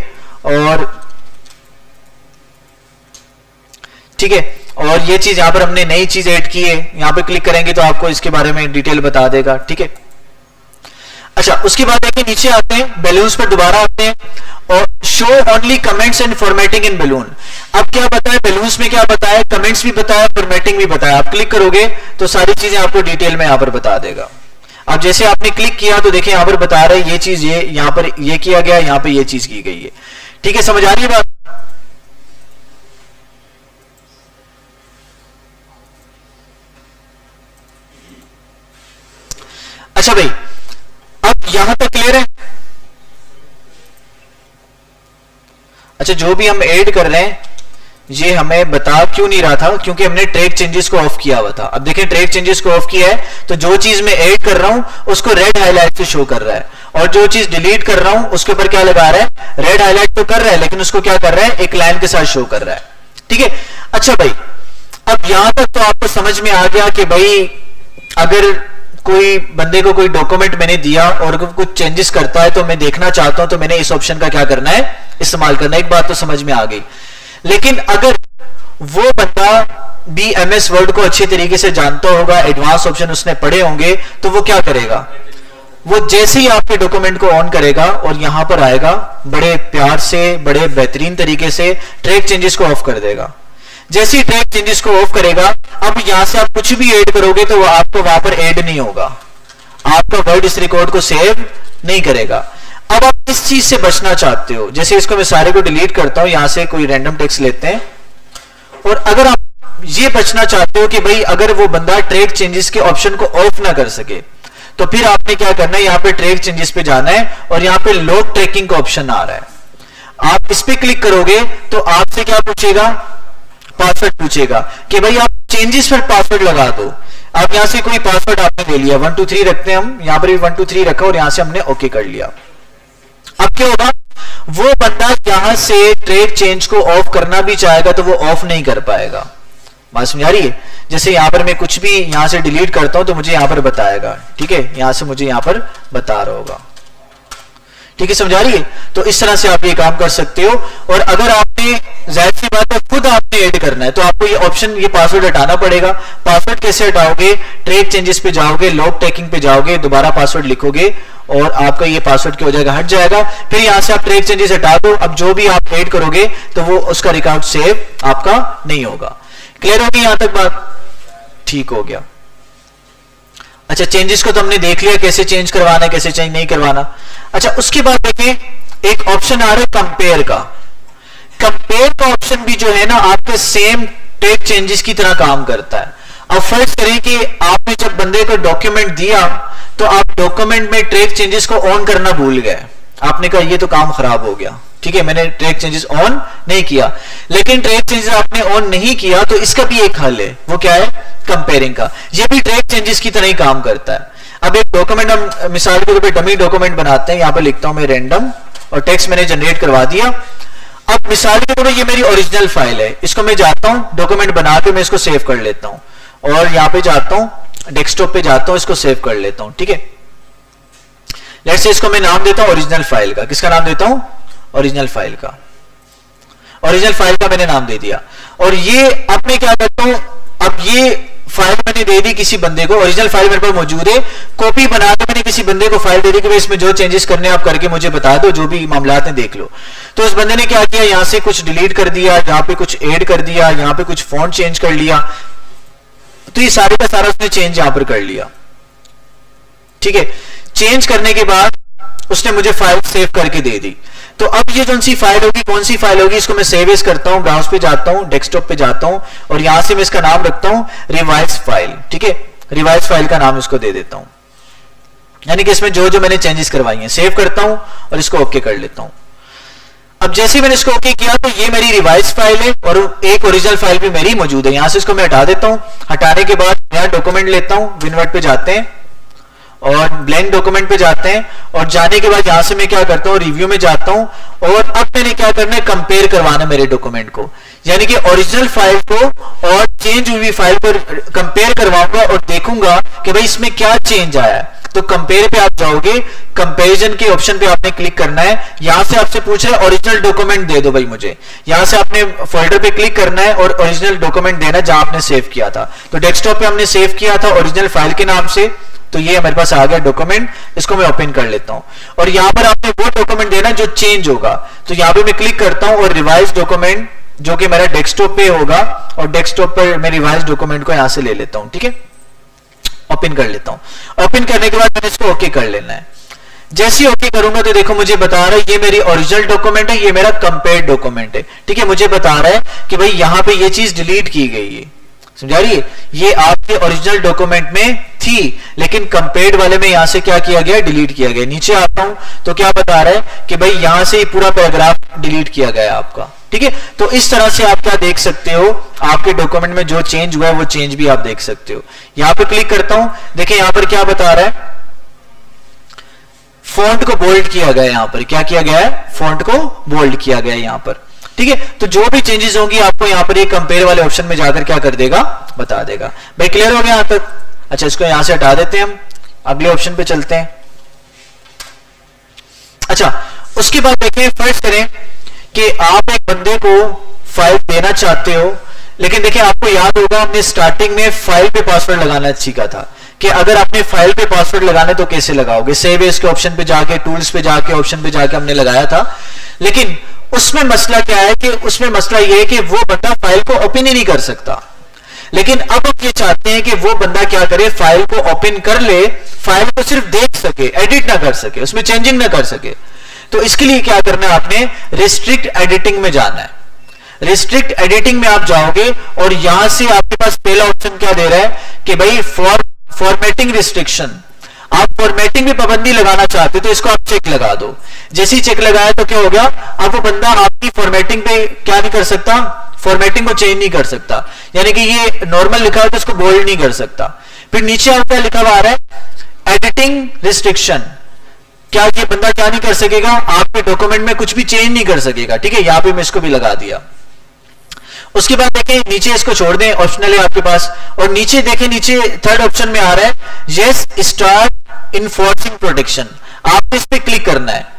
और ये चीज यहां पर हमने नई चीज ऐड की है, यहां पर क्लिक करेंगे तो आपको इसके बारे में डिटेल बता देगा, ठीक है। अच्छा, उसके बाद देखिए नीचे आते हैं, बैलून्स पर दोबारा आते हैं और show only comments and formatting in balloon. अब क्या बताया, बैलून्स में क्या बताया, कमेंट्स भी बताया, फॉर्मेटिंग भी बताया। आप क्लिक करोगे तो सारी चीजें आपको डिटेल में यहां पर बता देगा। अब जैसे आपने क्लिक किया तो देखिए यहां पर बता रहे हैं ये चीज, ये यहां पर ये किया गया, यहां पर ये चीज की गई है, ठीक है। समझ आ रही है बात? अच्छा भाई, अब यहां तक क्लियर है? अच्छा, जो भी हम ऐड कर रहे हैं ये हमें बता क्यों नहीं रहा था, क्योंकि हमने ट्रैक चेंजेस को ऑफ किया हुआ था। अब देखें ट्रैक चेंजेस को ऑफ किया है तो जो चीज मैं ऐड कर रहा हूं उसको रेड हाईलाइट से शो कर रहा है, और जो चीज डिलीट कर रहा हूं उसके ऊपर क्या लगा रहा है, रेड हाईलाइट तो कर रहा है लेकिन उसको क्या कर रहा है, एक लाइन के साथ शो कर रहा है, ठीक है। अच्छा भाई, अब यहां तक तो आपको समझ में आ गया कि भाई अगर कोई बंदे को कोई डॉक्यूमेंट मैंने दिया और कुछ चेंजेस करता है तो मैं देखना चाहता हूं तो मैंने इस ऑप्शन का क्या करना है, इस्तेमाल करना है। एक बात तो समझ में आ गई। लेकिन अगर वो बंदा भी MS वर्ड को अच्छे तरीके से जानता होगा, एडवांस ऑप्शन उसने पढ़े होंगे, तो वो क्या करेगा, वो जैसे ही आपके डॉक्यूमेंट को ऑन करेगा और यहां पर आएगा, बड़े प्यार से, बड़े बेहतरीन तरीके से ट्रैक चेंजेस को ऑफ कर देगा। जैसे ही ट्रैक चेंजेस को ऑफ करेगा, अब यहां से आप कुछ भी ऐड करोगे तो वो आपको वहां पर ऐड नहीं होगा, आपका वर्ड इस रिकॉर्ड को सेव नहीं करेगा। अब आप इस चीज से बचना चाहते हो, जैसे इसको मैं सारे को डिलीट करता हूं, यहां से कोई रैंडम टेक्स्ट लेते हैं, और अगर आप ये बचना चाहते हो कि भाई अगर वो बंदा ट्रैक चेंजेस के ऑप्शन को ऑफ ना कर सके, तो फिर आपने क्या करना है, यहां पे ट्रैक चेंजेस पे जाना है और यहां पे लॉग ट्रैकिंग का ऑप्शन आ रहा है। आप इस पे क्लिक करोगे तो आपसे क्या पूछेगा, पासवर्ड पूछेगा कि भाई आप चेंजेस पर पासवर्ड लगा दो। आप यहां से कोई पासवर्ड आपने दे लिया, 1 2 3 रखते हैं हम, यहां पर भी 1 2 3 रखा और यहां से हमने ओके कर लिया। अब क्या होगा, वो बंदा यहां से ट्रैक चेंज को ऑफ करना भी चाहेगा तो वो ऑफ नहीं कर पाएगा। बात समझ आ रही है? जैसे यहां पर मैं कुछ भी यहां से डिलीट करता हूं तो मुझे यहां पर बताएगा, ठीक है, यहां से मुझे यहां पर बता रहा होगा, ठीक है, समझ आ रही है? तो इस तरह से आप ये काम कर सकते हो। और अगर आपने, जाहिर सी बात है, खुद आपने ऐड करना है तो आपको ये ऑप्शन, ये पासवर्ड हटाना पड़ेगा। पासवर्ड कैसे हटाओगे, ट्रैक चेंजेस पे जाओगे, लॉग ट्रैकिंग पे जाओगे, दोबारा पासवर्ड लिखोगे और आपका ये पासवर्ड क्या हो जाएगा, हट जाएगा। फिर यहां से आप ट्रैक चेंजेस हटा दो। अब जो भी आप ऐड करोगे तो वो उसका रिकॉर्ड सेव आपका नहीं होगा। क्लियर होगी यहां तक बात? ठीक हो गया। अच्छा, चेंजेस को तो हमने देख लिया, कैसे चेंज करवाना है, कैसे चेंज नहीं करवाना। अच्छा, उसके बाद देखिए एक ऑप्शन आ रहा है कंपेयर का। कंपेयर का ऑप्शन भी जो है ना आपके सेम ट्रैक चेंजेस की तरह काम करता है। अब फर्ज करें कि आपने जब बंदे को डॉक्यूमेंट दिया तो आप डॉक्यूमेंट में ट्रैक चेंजेस को ऑन करना भूल गए, आपने कहा ये तो काम खराब हो गया, ठीक है, मैंने ट्रैक चेंजेस ऑन नहीं किया। लेकिन ट्रैक चेंजेस आपने ऑन नहीं किया तो इसका भी एक हल है, वो क्या है, कंपेयरिंग का। ये भी ट्रैक चेंजेस की तरह ही काम करता है। अब एक डॉक्यूमेंट हम मिसाल के तौर पे डमी डॉक्यूमेंट बनाते हैं, यहां पर लिखता हूं मैं रैंडम और टेक्स्ट मैंने जनरेट करवा दिया। अब मिसाल के तौर पर ये मेरी ओरिजिनल फाइल है, इसको मैं जाता हूं डॉक्यूमेंट बना के मैं इसको सेव कर लेता हूं और यहां पे जाता हूं डेस्कटॉप पे जाता हूं, इसको सेव कर लेता हूं, ठीक है। लेट्स से इसको मैं नाम देता हूं ओरिजिनल फाइल का। किसका नाम देता हूं, ओरिजिनल फाइल का। ओरिजिनल फाइल का मैंने नाम दे दिया और ये अब मैं क्या करता हूं, अब ये फाइल मैंने दे दी किसी बंदे को, ओरिजिनल फाइल मेरे पास मौजूद है, कॉपी बना के मैंने किसी बंदे को फाइल दे दी कि भाई इसमें जो चेंजेस करने आप करके मुझे बता दो, जो भी मामलात हैं देख लो। तो उस बंदे ने क्या किया, यहां से कुछ डिलीट कर दिया, यहां पे कुछ ऐड कर दिया, यहां पे कुछ फॉन्ट चेंज कर लिया, तो ये सारे का सारा उसने चेंज यहां पर कर लिया, ठीक है। चेंज करने के बाद उसने मुझे फाइल सेव करके दे दी। तो अब ये कौन सी फाइल होगी, कौन सी फाइल होगी, इसको मैं सेव एज करता हूं, ब्राउज पे जाता हूं, डेस्कटॉप पे जाता हूं और यहां से मैं इसका नाम रखता हूं रिवाइज फाइल, ठीक है। रिवाइज फाइल का नाम इसको दे देता हूं, यानी कि इसमें जो जो मैंने चेंजेस करवाई हैं सेव करता हूं और इसको ओके कर लेता हूं। अब जैसे ही मैंने इसको ओके किया तो ये मेरी रिवाइज फाइल है और एक ओरिजिनल फाइल भी मेरी मौजूद है। यहां से इसको मैं हटा देता हूं। हटाने के बाद नया डॉक्यूमेंट लेता हूं, विनवर्ट पे जाते हैं और ब्लैंक डॉक्यूमेंट पे जाते हैं और जाने के बाद यहां से मैं क्या करता हूं, रिव्यू में जाता हूं और अब मैंने क्या करना है, कंपेयर करवाना मेरे डॉक्यूमेंट को, यानी कि ओरिजिनल फाइल को और चेंज हुई फाइल को कंपेयर करवाऊंगा और देखूंगा कि भाई इसमें क्या चेंज आया है। तो कंपेयर पे आप जाओगे, कंपैरिजन के ऑप्शन पे आपने क्लिक करना है, यहां से आपसे पूछ रहा है ओरिजिनल डॉक्यूमेंट दे दो भाई मुझे, यहां से आपने फोल्डर पे क्लिक करना है और ओरिजिनल डॉक्यूमेंट देना जहां आपने सेव किया था। तो डेस्कटॉप पे हमने सेव किया था ओरिजिनल फाइल के नाम से, तो ये हमारे पास आ गया डॉक्यूमेंट, इसको मैं ओपन कर लेता हूं और यहां पर आपने वो डॉक्यूमेंट देना जो चेंज होगा। तो यहां पे मैं क्लिक करता हूं और रिवाइज डॉक्यूमेंट जो कि मेरा डेस्कटॉप पे होगा और डेस्कटॉप पर मैं रिवाइज डॉक्यूमेंट को यहां से ले लेता हूं, ठीक है, ओपन कर लेता हूं। ओपन करने के बाद मैंने इसको ओके कर लेना है। जैसे ही ओके करूंगा तो देखो मुझे बता रहा है ये मेरी ओरिजिनल डॉक्यूमेंट है, ये मेरा कंपेयर्ड डॉक्यूमेंट है, ठीक है। मुझे बता रहा है कि भाई यहां पे ये चीज डिलीट की गई है, समझा रही है, ये आपके ओरिजिनल डॉक्यूमेंट में थी लेकिन कंपेयर्ड वाले में यहां से क्या किया गया, डिलीट किया गया। नीचे आता हूं तो क्या बता रहा है कि भाई यहां से पूरा पैराग्राफ डिलीट किया गया आपका, ठीक है। तो इस तरह से आप क्या देख सकते हो, आपके डॉक्यूमेंट में जो चेंज हुआ है वो चेंज भी आप देख सकते हो। यहां पे क्लिक करता हूं, देखिए यहां पर क्या बता रहा है, फॉन्ट को बोल्ड किया गया, यहां पर क्या किया गया है, फॉन्ट को बोल्ड किया गया यहां पर, ठीक है। तो जो भी चेंजेस होंगी आपको यहां पर ये कंपेयर वाले ऑप्शन में जाकर क्या कर देगा, बता देगा। भाई क्लियर हो गया यहां तक? अच्छा, इसको यहां से हटा देते हैं, हम अगले ऑप्शन पे चलते हैं। अच्छा, उसके बाद देखें, फर्ज करें कि आप एक बंदे को फाइल देना चाहते हो, लेकिन देखिए आपको याद होगा हमने स्टार्टिंग में फाइल पे पासवर्ड लगाना सीखा था कि अगर आपने फाइल पे पासवर्ड लगाने तो कैसे लगाओगे, सेव एज के ऑप्शन पे जाके, टूल्स पे जाके, ऑप्शन पे जाके हमने लगाया था। लेकिन उसमें मसला क्या है कि उसमें मसला यह है कि वो बंदा फाइल को ओपन ही नहीं कर सकता। लेकिन अब हम ये चाहते हैं कि वो बंदा क्या करे, फाइल को ओपन कर ले, फाइल को सिर्फ देख सके, एडिट ना कर सके, उसमें चेंजिंग ना कर सके। तो इसके लिए क्या करना है, आपने रिस्ट्रिक्ट एडिटिंग में जाना है। रिस्ट्रिक्ट एडिटिंग में आप जाओगे और यहां से आपके पास पहला ऑप्शन क्या दे रहा है कि भाई फॉर्मेटिंग रिस्ट्रिक्शन, आप फॉर्मेटिंग में पाबंदी लगाना चाहते हो तो इसको आप चेक लगा दो। जैसे ही चेक लगाया तो क्या हो गया, अब वो बंदा आपकी फॉर्मेटिंग पे क्या नहीं कर सकता, फॉर्मेटिंग को चेंज नहीं कर सकता, यानी कि ये नॉर्मल लिखा है तो इसको बोल्ड नहीं कर सकता। फिर नीचे आपका लिखा हुआ आ रहा है एडिटिंग रिस्ट्रिक्शन, क्या ये बंदा क्या नहीं कर सकेगा, आपके डॉक्यूमेंट में कुछ भी चेंज नहीं कर सकेगा, ठीक है। यहां पे मैं इसको भी लगा दिया। उसके बाद देखें नीचे इसको छोड़ दें, ऑप्शनल है आपके पास, और नीचे देखें, नीचे थर्ड ऑप्शन में आ रहा है यस स्टार्ट इन्फोर्सिंग प्रोटेक्शन, आपको इस पे क्लिक करना है।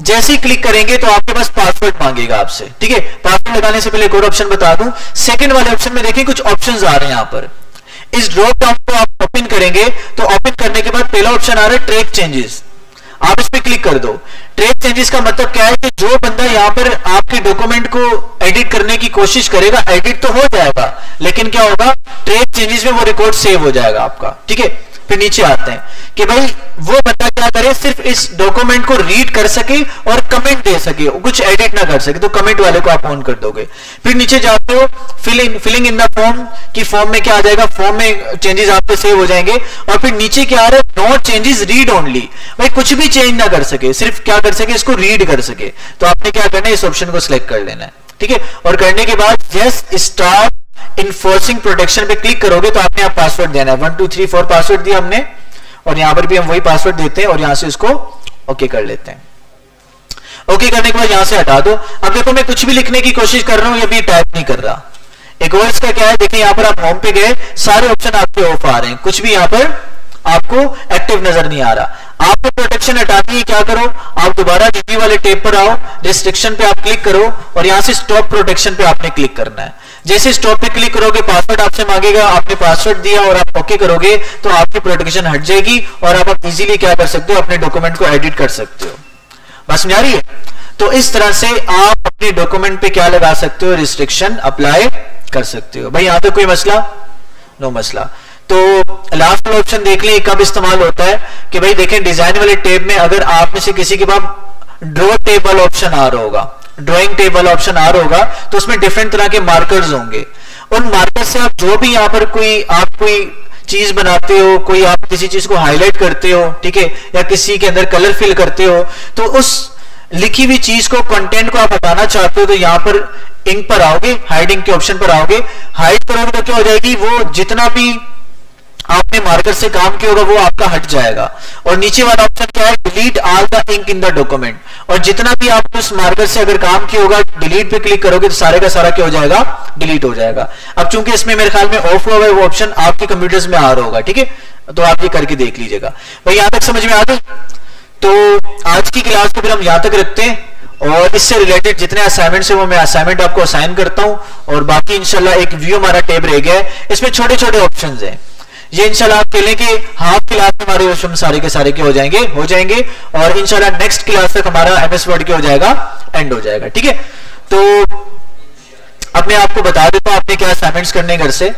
जैसे ही क्लिक करेंगे तो आपके पास पासवर्ड मांगेगा आपसे, ठीक है। पासवर्ड लगाने से पहले एक और ऑप्शन बता दूं, सेकंड वाले ऑप्शन में देखें कुछ ऑप्शंस आ रहे हैं यहां पर। इस ड्रॉप डाउन को आप ओपन करेंगे तो ओपन करने के बाद पहला ऑप्शन आ रहा है ट्रैक चेंजेस, आप इस पे क्लिक कर दो। ट्रैक चेंजेस का मतलब क्या है कि जो बंदा यहां पर आपके डॉक्यूमेंट को एडिट करने की कोशिश करेगा, एडिट तो हो जाएगा लेकिन क्या होगा, ट्रैक चेंजेस में वो रिकॉर्ड सेव हो जाएगा आपका, ठीक है। फिर नीचे आते हैं कि भाई वो बंदा क्या करे, सिर्फ इस डॉक्यूमेंट को रीड कर सके और कमेंट दे सके, कुछ एडिट ना कर सके, तो कमेंट वाले को आप ऑन कर दोगे। फिर नीचे जाते हो फिलिंग इन द फॉर्म, की फॉर्म में क्या आ जाएगा, फॉर्म में चेंजेस आपके सेव हो जाएंगे। और फिर नीचे क्या आ रहा है, नो चेंजेस रीड ओनली, भाई कुछ भी चेंज ना कर सके, सिर्फ क्या कर सके, इसको रीड कर सके। तो आपने क्या करना है, इस ऑप्शन को सिलेक्ट कर लेना है, ठीक है। और करने के बाद यस स्टार्ट इन्फोर्सिंग प्रोटेक्शन पे क्लिक करोगे तो आपने आप पासवर्ड देना है, 1 2 3 4 पासवर्ड दिया हमने, और यहां पर भी हम वही पासवर्ड देते हैं और यहां से इसको ओके कर लेते हैं। ओके करने के बाद यहां से हटा दो। अब देखो मैं कुछ भी लिखने की कोशिश कर रहा हूं, ये भी टाइप नहीं कर रहा। एक और इसका क्या है, देखिए यहां पर आप होम पे गए, सारे ऑप्शन आपके ऑफ आ रहे हैं, कुछ भी यहां पर आपको एक्टिव नजर नहीं आ रहा। आपको प्रोटेक्शन हटानी है, क्या करो, आप दोबारा रिव्यू वाले टैब पर आओ, रिस्ट्रिक्शन पे आप क्लिक करो और यहां से स्टॉप प्रोटेक्शन पे आपने क्लिक करना है। जैसे स्टॉप पे क्लिक करोगे पासवर्ड आपसे मांगेगा, आपने पासवर्ड दिया और आप ओके करोगे तो आपकी प्रोटेक्शन हट जाएगी और आप इजीली क्या कर सकते हो, अपने डॉक्यूमेंट को एडिट कर सकते हो। बात समझ आ रही है? तो इस तरह से आप अपने डॉक्यूमेंट पे क्या लगा सकते हो, रिस्ट्रिक्शन अप्लाई कर सकते हो। भाई यहां पे कोई मसला? नो मसला। तो लास्ट वाला ऑप्शन देख लें कब इस्तेमाल होता है कि भाई देखें डिजाइन वाले टैब में अगर आप में से किसी के पास ड्रॉ टैब वाला ऑप्शन आ रहा होगा, ड्राइंग टैब वाला ऑप्शन आ रहा होगा, तो उसमें डिफरेंट तरह के मार्कर्स होंगे। उन मार्कर से आप जो भी यहां पर कोई चीज बनाते हो, कोई आप किसी चीज को हाईलाइट करते हो, ठीक है, या किसी के अंदर कलर फिल करते हो, तो उस लिखी हुई चीज को, कंटेंट को आप हटाना चाहते हो तो यहां पर इंक पर आओगे, हाइडिंग के ऑप्शन पर आओगे, हाइड करोगे तो क्या हो जाएगी, वो जितना भी आपने मार्कर से काम किया होगा वो आपका हट जाएगा। और नीचे वाला ऑप्शन क्या है, delete all the ink in the document, और जितना भी आपने उस मार्कर से अगर काम किया होगा डिलीट पे क्लिक करोगे तो सारे का सारा क्या हो जाएगा, डिलीट हो जाएगा। अब चूंकि इसमें मेरे ख्याल में ऑफ हुआ है वो ऑप्शन आपके कंप्यूटर्स में आ रहा होगा, ठीक है, तो आप ये करके देख लीजिएगा। भाई यहां तक समझ में आ गई? तो आज की क्लास को फिर हम यहां तक रखते हैं, और इससे रिलेटेड जितने असाइनमेंट्स है वो मैं असाइनमेंट आपको असाइन करता हूं, और बाकी इंशाल्लाह एक व्यू हमारा टैब रह गया है, इसमें छोटे छोटे ऑप्शंस हैं, ये इंशाल्लाह आप कह लें कि हाफ क्लास में हमारे ऑप्शन सारे के सारे के हो जाएंगे, और इंशाल्लाह नेक्स्ट क्लास तक हमारा एमएस वर्ड क्या हो जाएगा, एंड हो जाएगा, ठीक है। तो अपने आपको बता देता हूं आपने क्या असाइनमेंट्स करने घर से।